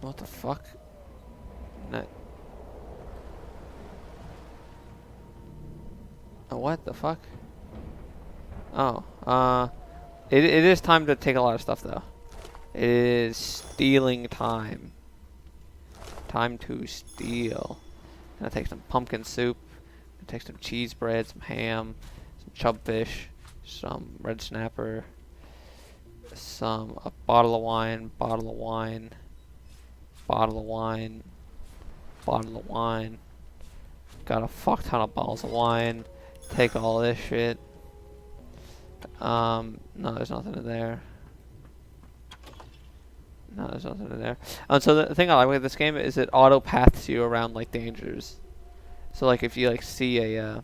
What the fuck? No. What the fuck? Oh, it is time to take a lot of stuff though. It is stealing time. Time to steal. Gonna take some pumpkin soup. take some cheese bread, some ham, some chub fish, some red snapper, a bottle of wine, bottle of wine, bottle of wine, bottle of wine. Got a fuck ton of bottles of wine. Take all this shit. No, there's nothing in there. No, there's nothing in there. So the thing I like with this game is it auto paths you around like dangers. So like if you like see a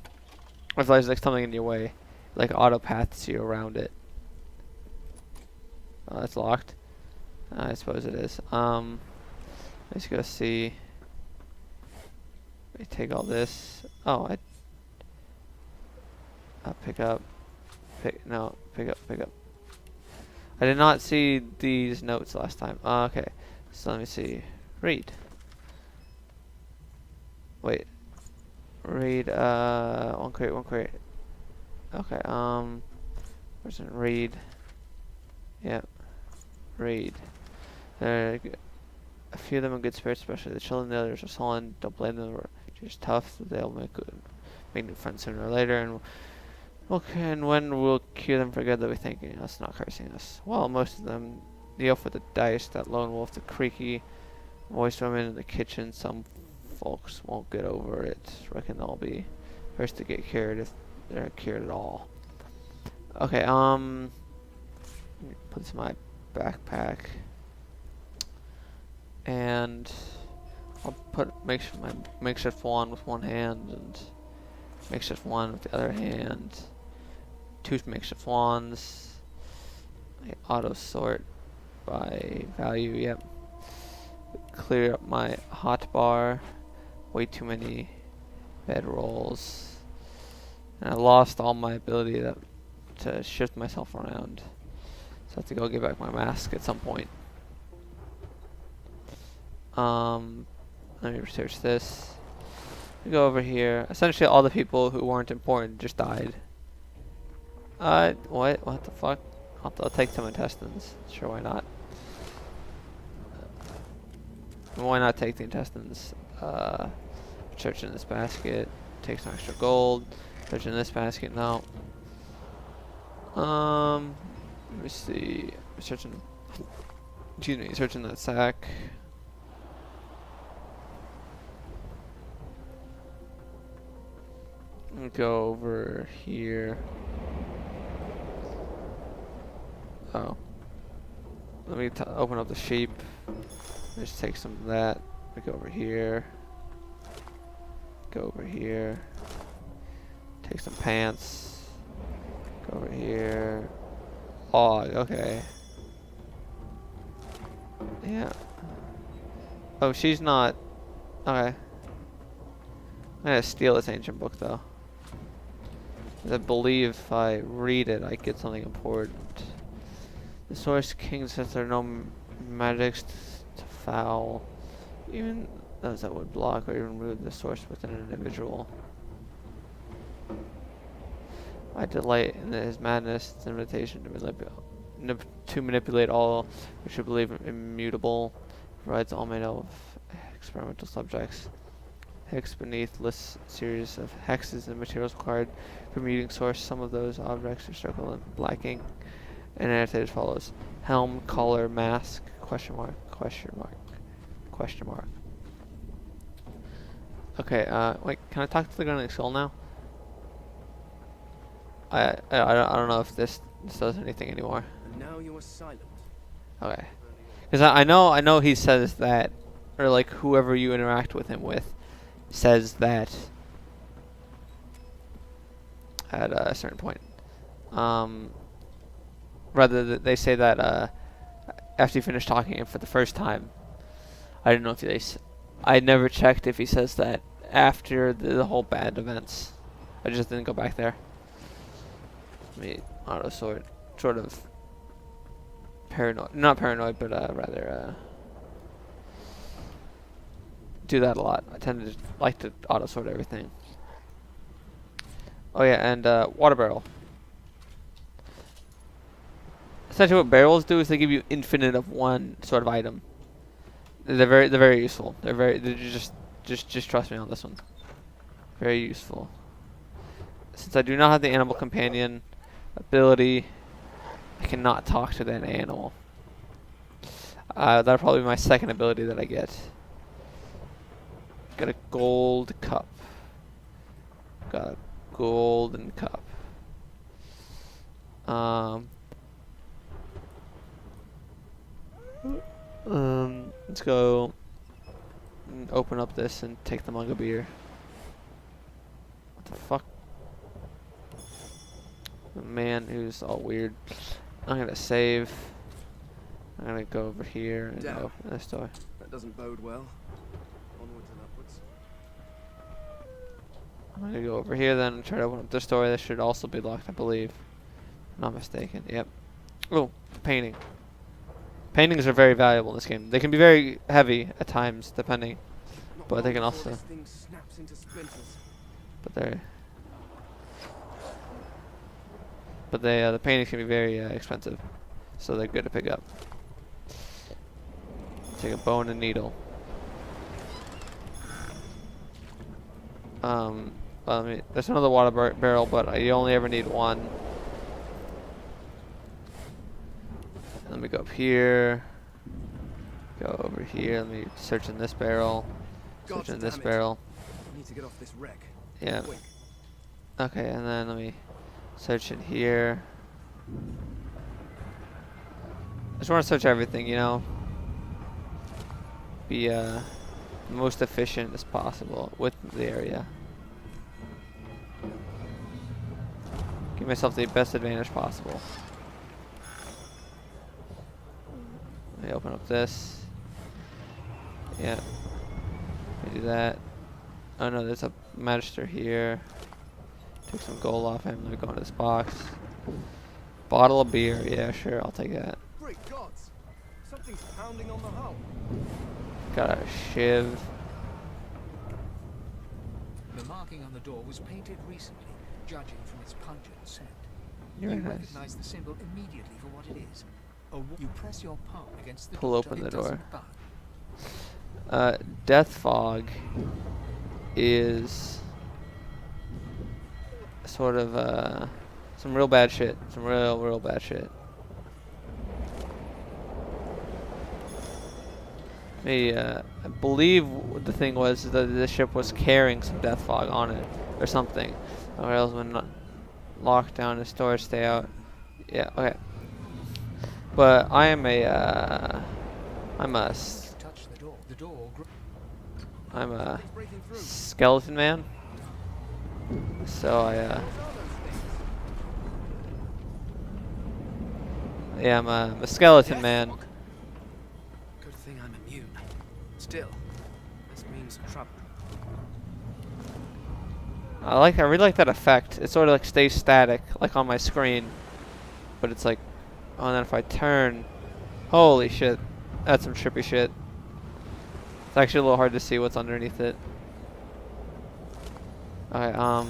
if there's like something in your way, like auto paths you around it. Oh, it's locked. I suppose it is. Let's go see. Let me take all this. Oh, I'll pick up. Pick up. I did not see these notes last time. Okay, so let me see. Read. Wait. Read. One crate. Okay. Person read. Yep. Read. A few of them are good spirits, especially the children. The others are sullen. Don't blame them. They're just tough. They'll make new friends sooner or later. And when we'll cure them for good, they'll be thanking us, not cursing us. Well, most of them, the elf with the dice, that lone wolf, the creaky voiced woman in the kitchen, some folks won't get over it. Reckon they'll be first to get cured if they're cured at all. Okay, put this in my backpack. And I'll put my makeshift wand with one hand and makeshift wand with the other hand. 2 makeshift wands. I auto sort by value. Yep. Clear up my hot bar. Way too many bed rolls. And I lost all my ability to shift myself around. So I have to go get back my mask at some point. Let me research this. We go over here. Essentially, all the people who weren't important just died. What the fuck? I'll take some intestines. Sure, why not? Why not take the intestines? Search in this basket. Take some extra gold. Search in this basket. No. Let me see. Searching. Excuse me. Searching that sack. Go over here. Oh. Let me open up the sheep. Just take some of that. Go over here. Go over here. Take some pants. Go over here. Oh, okay. Yeah. Oh, she's not. Okay. I'm gonna steal this ancient book though. I believe if I read it, I get something important. The Source King says there are no magics to foul, even those that would block or even remove the source within an individual. I delight in his madness, his invitation to manipulate all which you believe immutable, provides all manner of experimental subjects. Hex beneath lists series of hexes and materials required for muting source. Some of those objects are circled in black ink and annotated as follows: helm, collar, mask, question mark, question mark, question mark. Okay, wait, can I talk to the Gunning Skull now? I don't know if this does anything anymore. And now you are silent. Okay. Because I know he says that, or like whoever you interact with him with says that at a certain point. Rather, they say that after you finish talking to him for the first time. I don't know if I never checked if he says that after the whole bad events. I just didn't go back there. Let me auto sort of paranoid, not paranoid, but rather do that a lot. I tend to like to auto sort everything. Oh yeah, and water barrel. Essentially, what barrels do is they give you infinite of one sort of item. They're very useful. They're just trust me on this one. Very useful. since I do not have the animal companion ability, I cannot talk to that animal. That'll probably be my second ability that I get. Got a gold cup. Got a golden cup. Let's go and open up this and take the mug of beer. What the fuck? The man who's all weird. I'm gonna save. I'm gonna go over here and open this door. That doesn't bode well. Onwards and upwards. I'm gonna go over here then and try to open up this door. This should also be locked, I believe. Not mistaken. Yep. Oh, painting. Paintings are very valuable in this game. They can be very heavy at times, depending. But they can also. But the paintings can be very expensive, so they're good to pick up. Take a bow and a needle. Well, I mean, there's another water barrel, but you only ever need one. Let me go up here. Go over here. Let me search in this barrel. Search in this barrel. I need to get off this wreck. Yeah. Okay, and then let me search in here. I just want to search everything, you know. Be the most efficient as possible with the area. Give myself the best advantage possible. Let me open up this. Yeah. Let me do that. Oh no, there's a magister here. Take some gold off him. Let me go into this box. Bottle of beer. Yeah, sure, I'll take that. Great gods! Something's pounding on the hull. Got a shiv. The marking on the door was painted recently, judging from its pungent scent. You recognize the symbol immediately for what it is. You press your palm against the pull door open the it door. doesn't Death fog is sort of some real bad shit. Some real bad shit. I believe the thing was that the ship was carrying some death fog on it or something, or else when locked down the storage stay out. Yeah, okay. But I am I'm a skeleton man. So yeah, I'm a skeleton man. Good thing I'm immune. Still, this means trouble. I really like that effect. It sort of like stays static, like on my screen, but it's like, oh, and then if I turn, holy shit, that's some trippy shit. It's actually a little hard to see what's underneath it. Okay,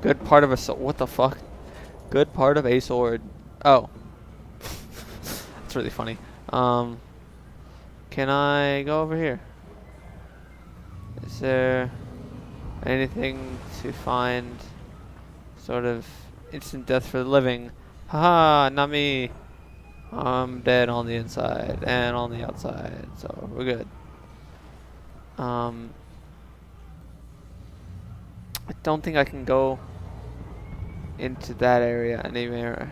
good part of a sword. What the fuck? Good part of a sword. Oh, that's really funny. Can I go over here? Is there anything to find? Sort of instant death for the living. Haha, not me. I'm dead on the inside and on the outside, so we're good. I don't think I can go into that area anymore.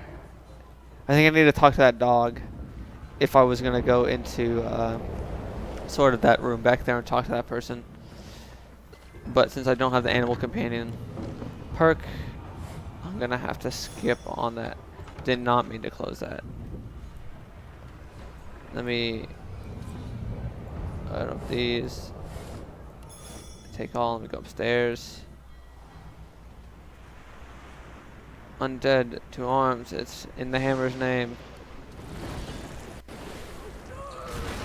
I think I need to talk to that dog if I was gonna go into sort of that room back there and talk to that person. But since I don't have the animal companion perk, I'm gonna have to skip on that. Did not mean to close that. Let me out of these. Take all. Let me go upstairs. Undead to arms. It's in the hammer's name.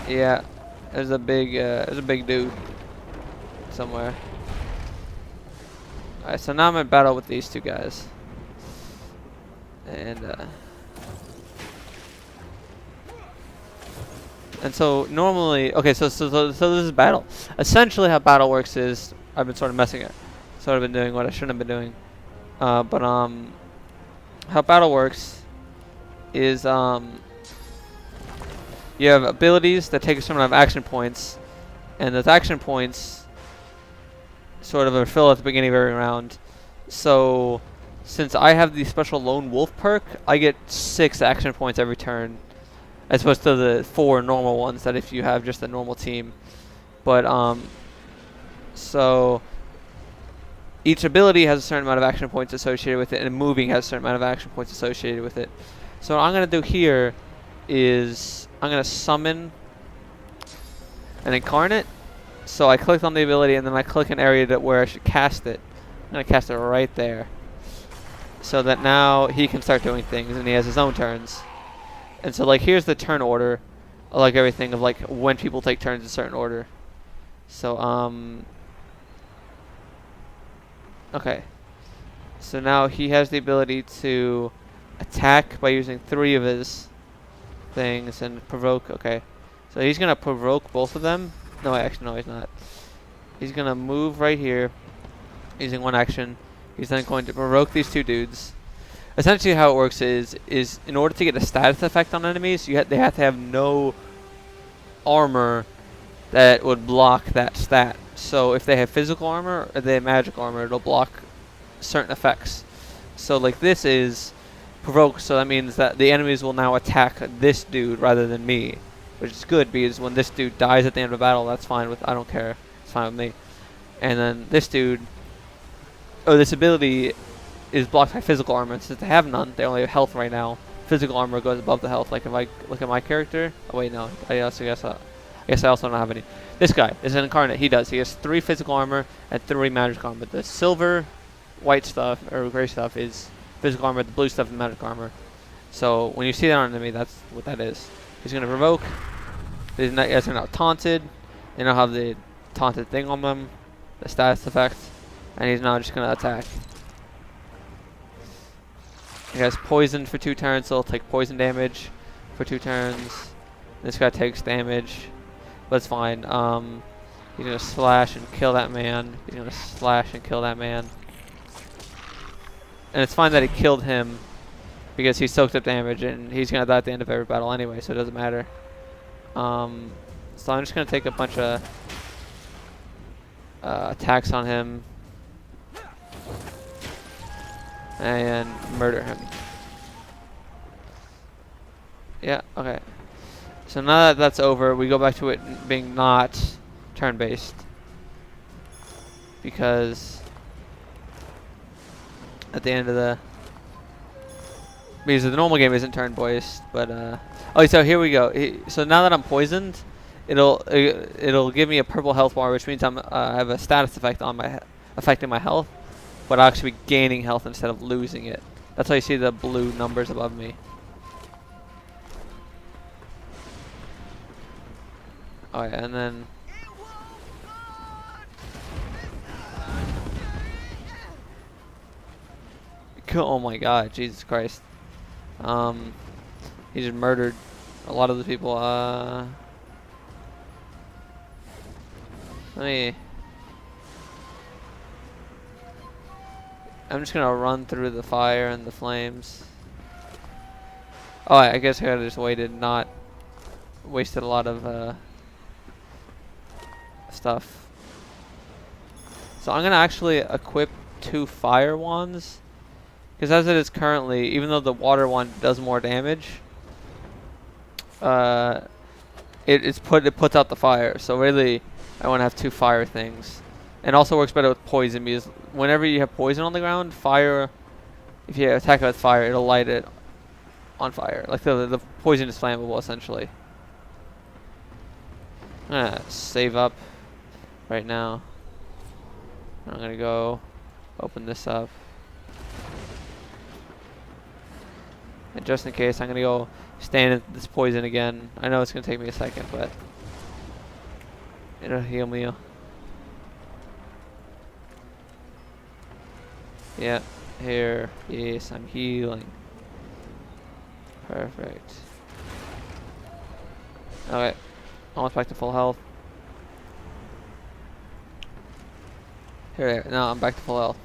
Yeah, there's a big dude somewhere. Alright, so now I'm in battle with these two guys. And so normally, okay, so this is battle. Essentially how battle works is, I've been sort of messing it. sort of been doing what I shouldn't have been doing. But how battle works is you have abilities that take a certain amount of action points, and those action points sort of are filled at the beginning of every round. So since I have the special Lone Wolf perk, I get 6 action points every turn, as opposed to the 4 normal ones that if you have just a normal team. But so each ability has a certain amount of action points associated with it, and moving has a certain amount of action points associated with it. So what I'm going to do here is I'm going to summon an incarnate. So I clicked on the ability, and then I click an area where I should cast it. I'm going to cast it right there, so that now he can start doing things, and he has his own turns. And so like here's the turn order, like everything of like when people take turns in a certain order. So okay. So now he has the ability to attack by using 3 of his things and provoke. Okay. So he's going to provoke both of them. No, actually, no, he's not. He's going to move right here using 1 action. He's then going to provoke these 2 dudes. Essentially how it works is in order to get a status effect on enemies, they have to have no armor that would block that stat. So if they have physical armor or they have magic armor, it'll block certain effects. So like this is provoke, so that means that the enemies will now attack this dude rather than me, which is good because when this dude dies at the end of a battle, that's fine with, I don't care, it's fine with me. And then this dude, this ability is blocked by physical armor. Since they have none, they only have health right now. Physical armor goes above the health. Like if I look at my character, oh wait, no, I guess I also don't have any. This guy is an incarnate. He has 3 physical armor and 3 magic armor. The silver, white stuff or gray stuff is physical armor. The blue stuff is magic armor. So when you see that on an enemy, that's what that is. He's gonna provoke. These guys are now taunted. They now have the taunted thing on them, the status effect, and he's now just gonna attack. He has poison for 2 turns, so he'll take poison damage for 2 turns. This guy takes damage, but it's fine. He's gonna slash and kill that man. He's gonna slash and kill that man. And it's fine that he killed him because he soaked up damage, and he's gonna die at the end of every battle anyway, so it doesn't matter. So I'm just gonna take a bunch of attacks on him and murder him. Yeah, okay. So now that that's over, we go back to it being not turn-based, because at the end of because the normal game isn't turn-based, but oh, so here we go. So now that I'm poisoned, it'll give me a purple health bar, which means I have a status effect on affecting my health, but I'll actually be gaining health instead of losing it. That's how you see the blue numbers above me. Oh yeah, and then oh my god, Jesus Christ. He just murdered a lot of the people. I'm just gonna run through the fire and the flames. Oh, I guess I could've just wasted a lot of stuff. So I'm gonna actually equip 2 fire wands, because as it is currently, even though the water wand does more damage, it puts out the fire. So really, I want to have 2 fire things, and also works better with poison, because whenever you have poison on the ground, fire, if you attack it with fire, it'll light it on fire. Like the poison is flammable essentially. I'm gonna save up right now. I'm gonna go open this up. And just in case, I'm gonna go stand in this poison again. I know it's gonna take me a second, but it'll heal me. Yeah, here, yes, I'm healing. Perfect. Okay, almost back to full health. Here, now I'm back to full health.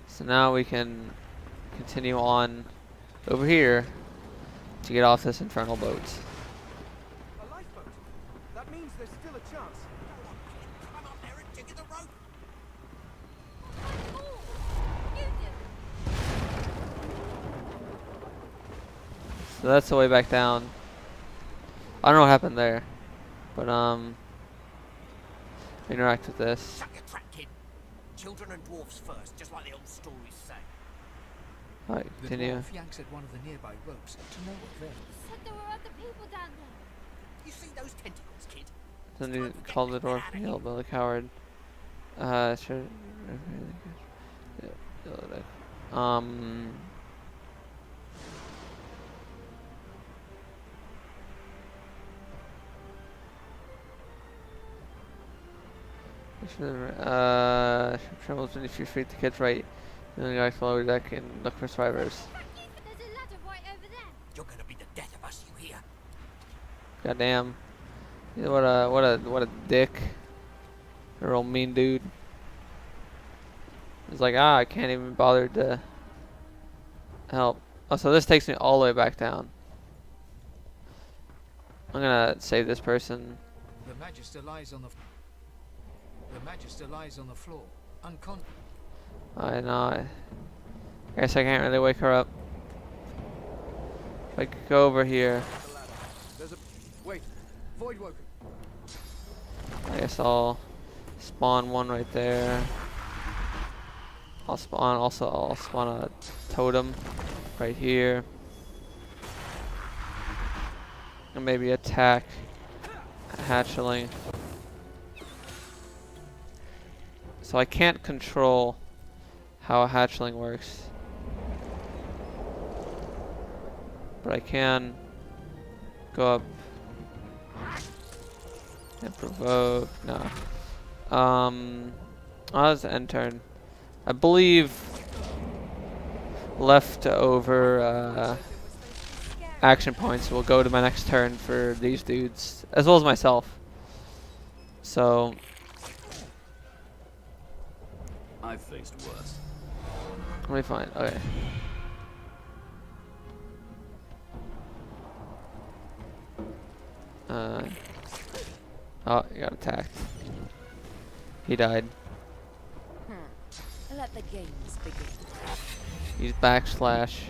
So now we can continue on over here to get off this infernal boat. A lifeboat. That means there's still a chance. Come up there and dig in the rope. So that's the way back down. I don't know what happened there, but interact with this. Shut your trap, kid. Children and dwarfs first, just like the old stories say. Alright, The continue. dwarf yanks at one of the nearby ropes to no avail. Said there were other people down there. You see those tentacles, kid? Then you call the dwarf healed by the coward. Sure. Travels when you feet the kids right. Then you guys follow deck and look for survivors. There's a ladder right over there. You're gonna be the death of us, you hear? Goddamn. Yeah, what a dick. A real mean dude. He's like, I can't even bother to help. Oh, so this takes me all the way back down. I'm gonna save this person. The Magister lies on the floor, unconscious. I know. I guess I can't really wake her up. If I could go over here, There's a wait. Void woken. I guess I'll spawn one right there. I'll spawn a totem right here. And maybe attack a hatchling. So I can't control how a hatchling works. But I can go up and provoke. No. Oh, that's the end turn. I believe leftover action points will go to my next turn for these dudes, as well as myself. So I've faced worse. let me find. Okay. Oh, he got attacked. He died. Let the games begin. Use backslash.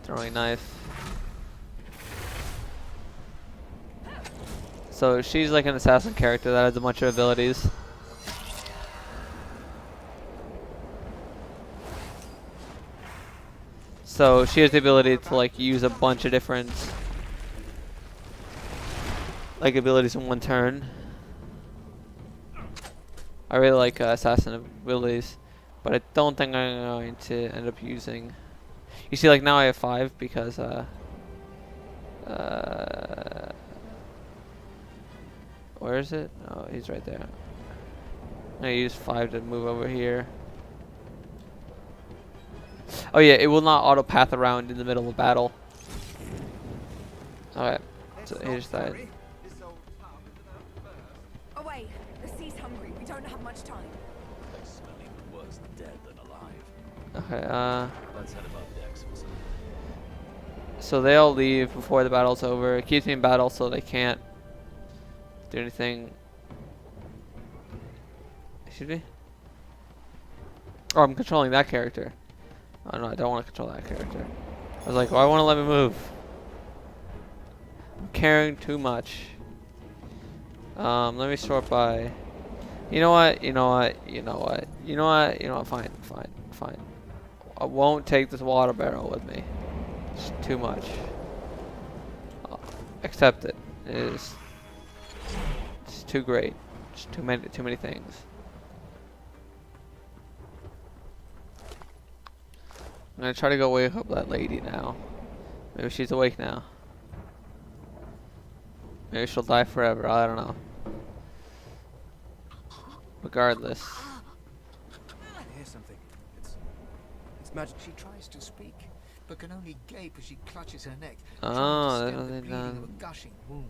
Throwing knife. So she's like an assassin character that has a bunch of abilities. So she has the ability to like use a bunch of different like abilities in one turn. I really like assassin abilities, but I don't think I'm going to end up using. You see, like now I have 5 because where is it? Oh, he's right there. I use 5 to move over here. Oh yeah, it will not auto path around in the middle of battle. Alright, so he just died. Away! The sea's hungry. We don't have much time. They smell even worse dead than alive. Okay, Let's head above decks for some. so they all leave before the battle's over. It keeps me in battle so they can't do anything. Should we? Oh, I'm controlling that character. Oh no, I don't want to control that character. I was like, well, I want to let me move. I'm caring too much. Let me sort by. You know what? Fine. I won't take this water barrel with me. It's too much. I'll accept it. It is. It's too great. It's too many things. I'm gonna try to go wake up that lady now. Maybe she's awake now. Maybe she'll die forever. I don't know. Regardless. I hear something. It's magic. She tries to speak, but can only gape as she clutches her neck. Oh, trying to there's stem the nothing bleeding of done. a gushing wound.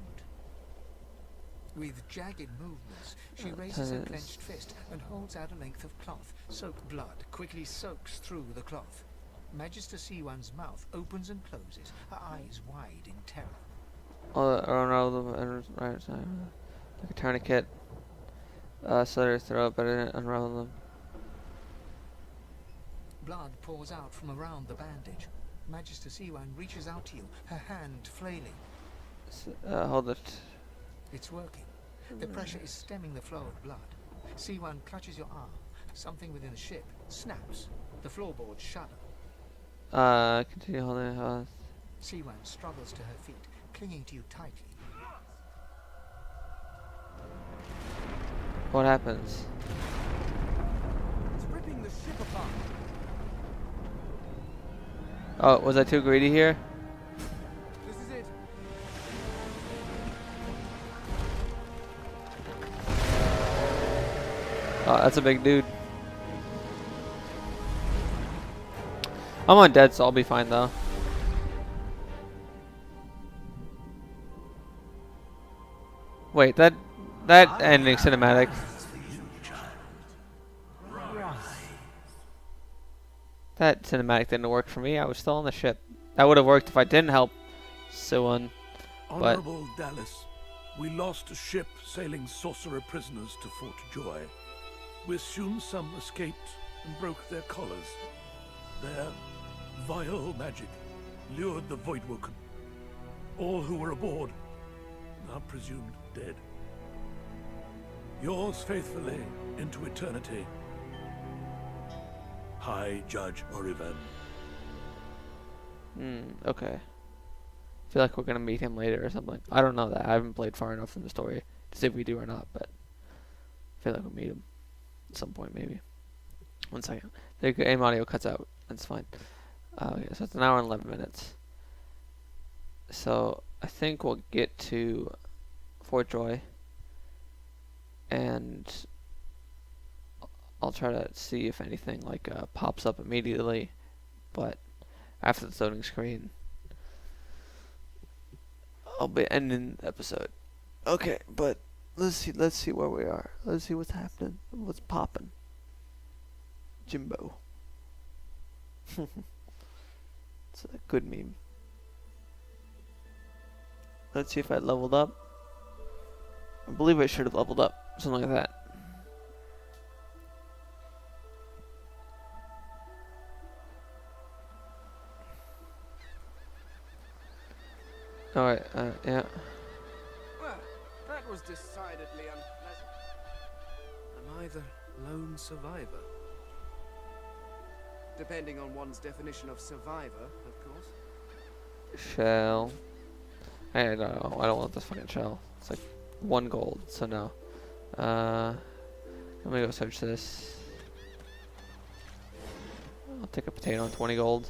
With jagged movements, she raises her clenched fist and holds out a length of cloth. Soaked blood quickly soaks through the cloth. Magister Siwan's mouth opens and closes, her eyes wide in terror. Unravel them right side. Like a tourniquet. Slit her throat, but I didn't unravel them. Blood pours out from around the bandage. Magister Siwan reaches out to you, her hand flailing. Hold it. It's working. The pressure is stemming the flow of blood. Siwan clutches your arm. Something within the ship snaps. The floorboards shudder. Continue holding it. Siwan struggles to her feet, clinging to you tightly. What happens? It's ripping the ship apart. Oh, was I too greedy here? This is it. Oh, that's a big dude. I'm undead, so I'll be fine though. Wait, that ending cinematic. That cinematic didn't work for me. I was still on the ship. That would have worked if I didn't help Siwan. But Honorable Dallas, we lost a ship sailing sorcerer prisoners to Fort Joy. We assume some escaped and broke their collars. Their vile magic lured the Voidwoken. All who were aboard are presumed dead. Yours faithfully into eternity, High Judge Orivan. Okay. I feel like we're gonna meet him later or something. I don't know that. I haven't played far enough in the story to see if we do or not, but I feel like we'll meet him at some point maybe. 1 second. The game audio cuts out. That's fine. Okay, so it's an hour and 11 minutes. So I think we'll get to Fort Joy, and I'll try to see if anything like pops up immediately, but after the loading screen, I'll be ending the episode. Okay, but let's see where we are. Let's see what's happening. What's popping. Jimbo. It's a good meme. Let's see if I leveled up. I believe I should have leveled up. Something like that. Alright, yeah. Well, that was decidedly unpleasant. Am I the lone survivor? Depending on one's definition of survivor, of course. Shell. I don't know. I don't want this fucking shell. It's like 1 gold, so no. Let me go search this. I'll take a potato and 20 gold.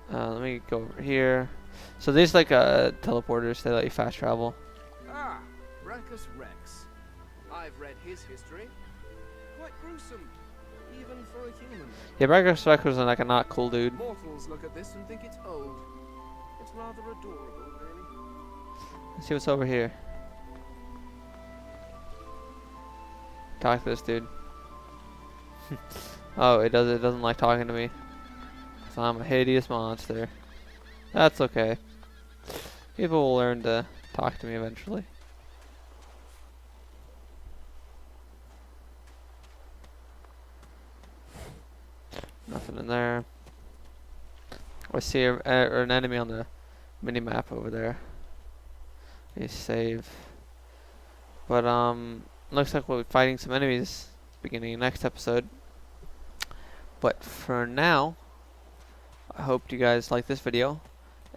Let me go over here. So these like teleporters, they let you fast travel. Ah, Brachus Rex. I've read his history. Quite gruesome, even for a human. Yeah, Brachus Rex was like a not cool dude. Mortals look at this and think it's old. It's rather adorable, really. Let's see what's over here. Talk to this dude. Oh, it doesn't like talking to me. So I'm a hideous monster. That's okay. People will learn to talk to me eventually. Nothing in there. I see an enemy on the mini map over there. Please save. But looks like we'll be fighting some enemies beginning of next episode. But for now, I hope you guys like this video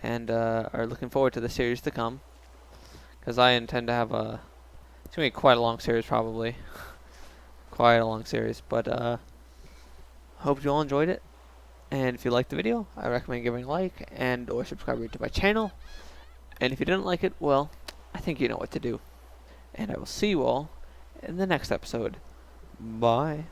and are looking forward to the series to come, because I intend to have it's gonna be quite a long series probably. Quite a long series, but hope you all enjoyed it, and if you liked the video, I recommend giving a like and or subscribing to my channel, and if you didn't like it, well, I think you know what to do, and I will see you all in the next episode. Bye.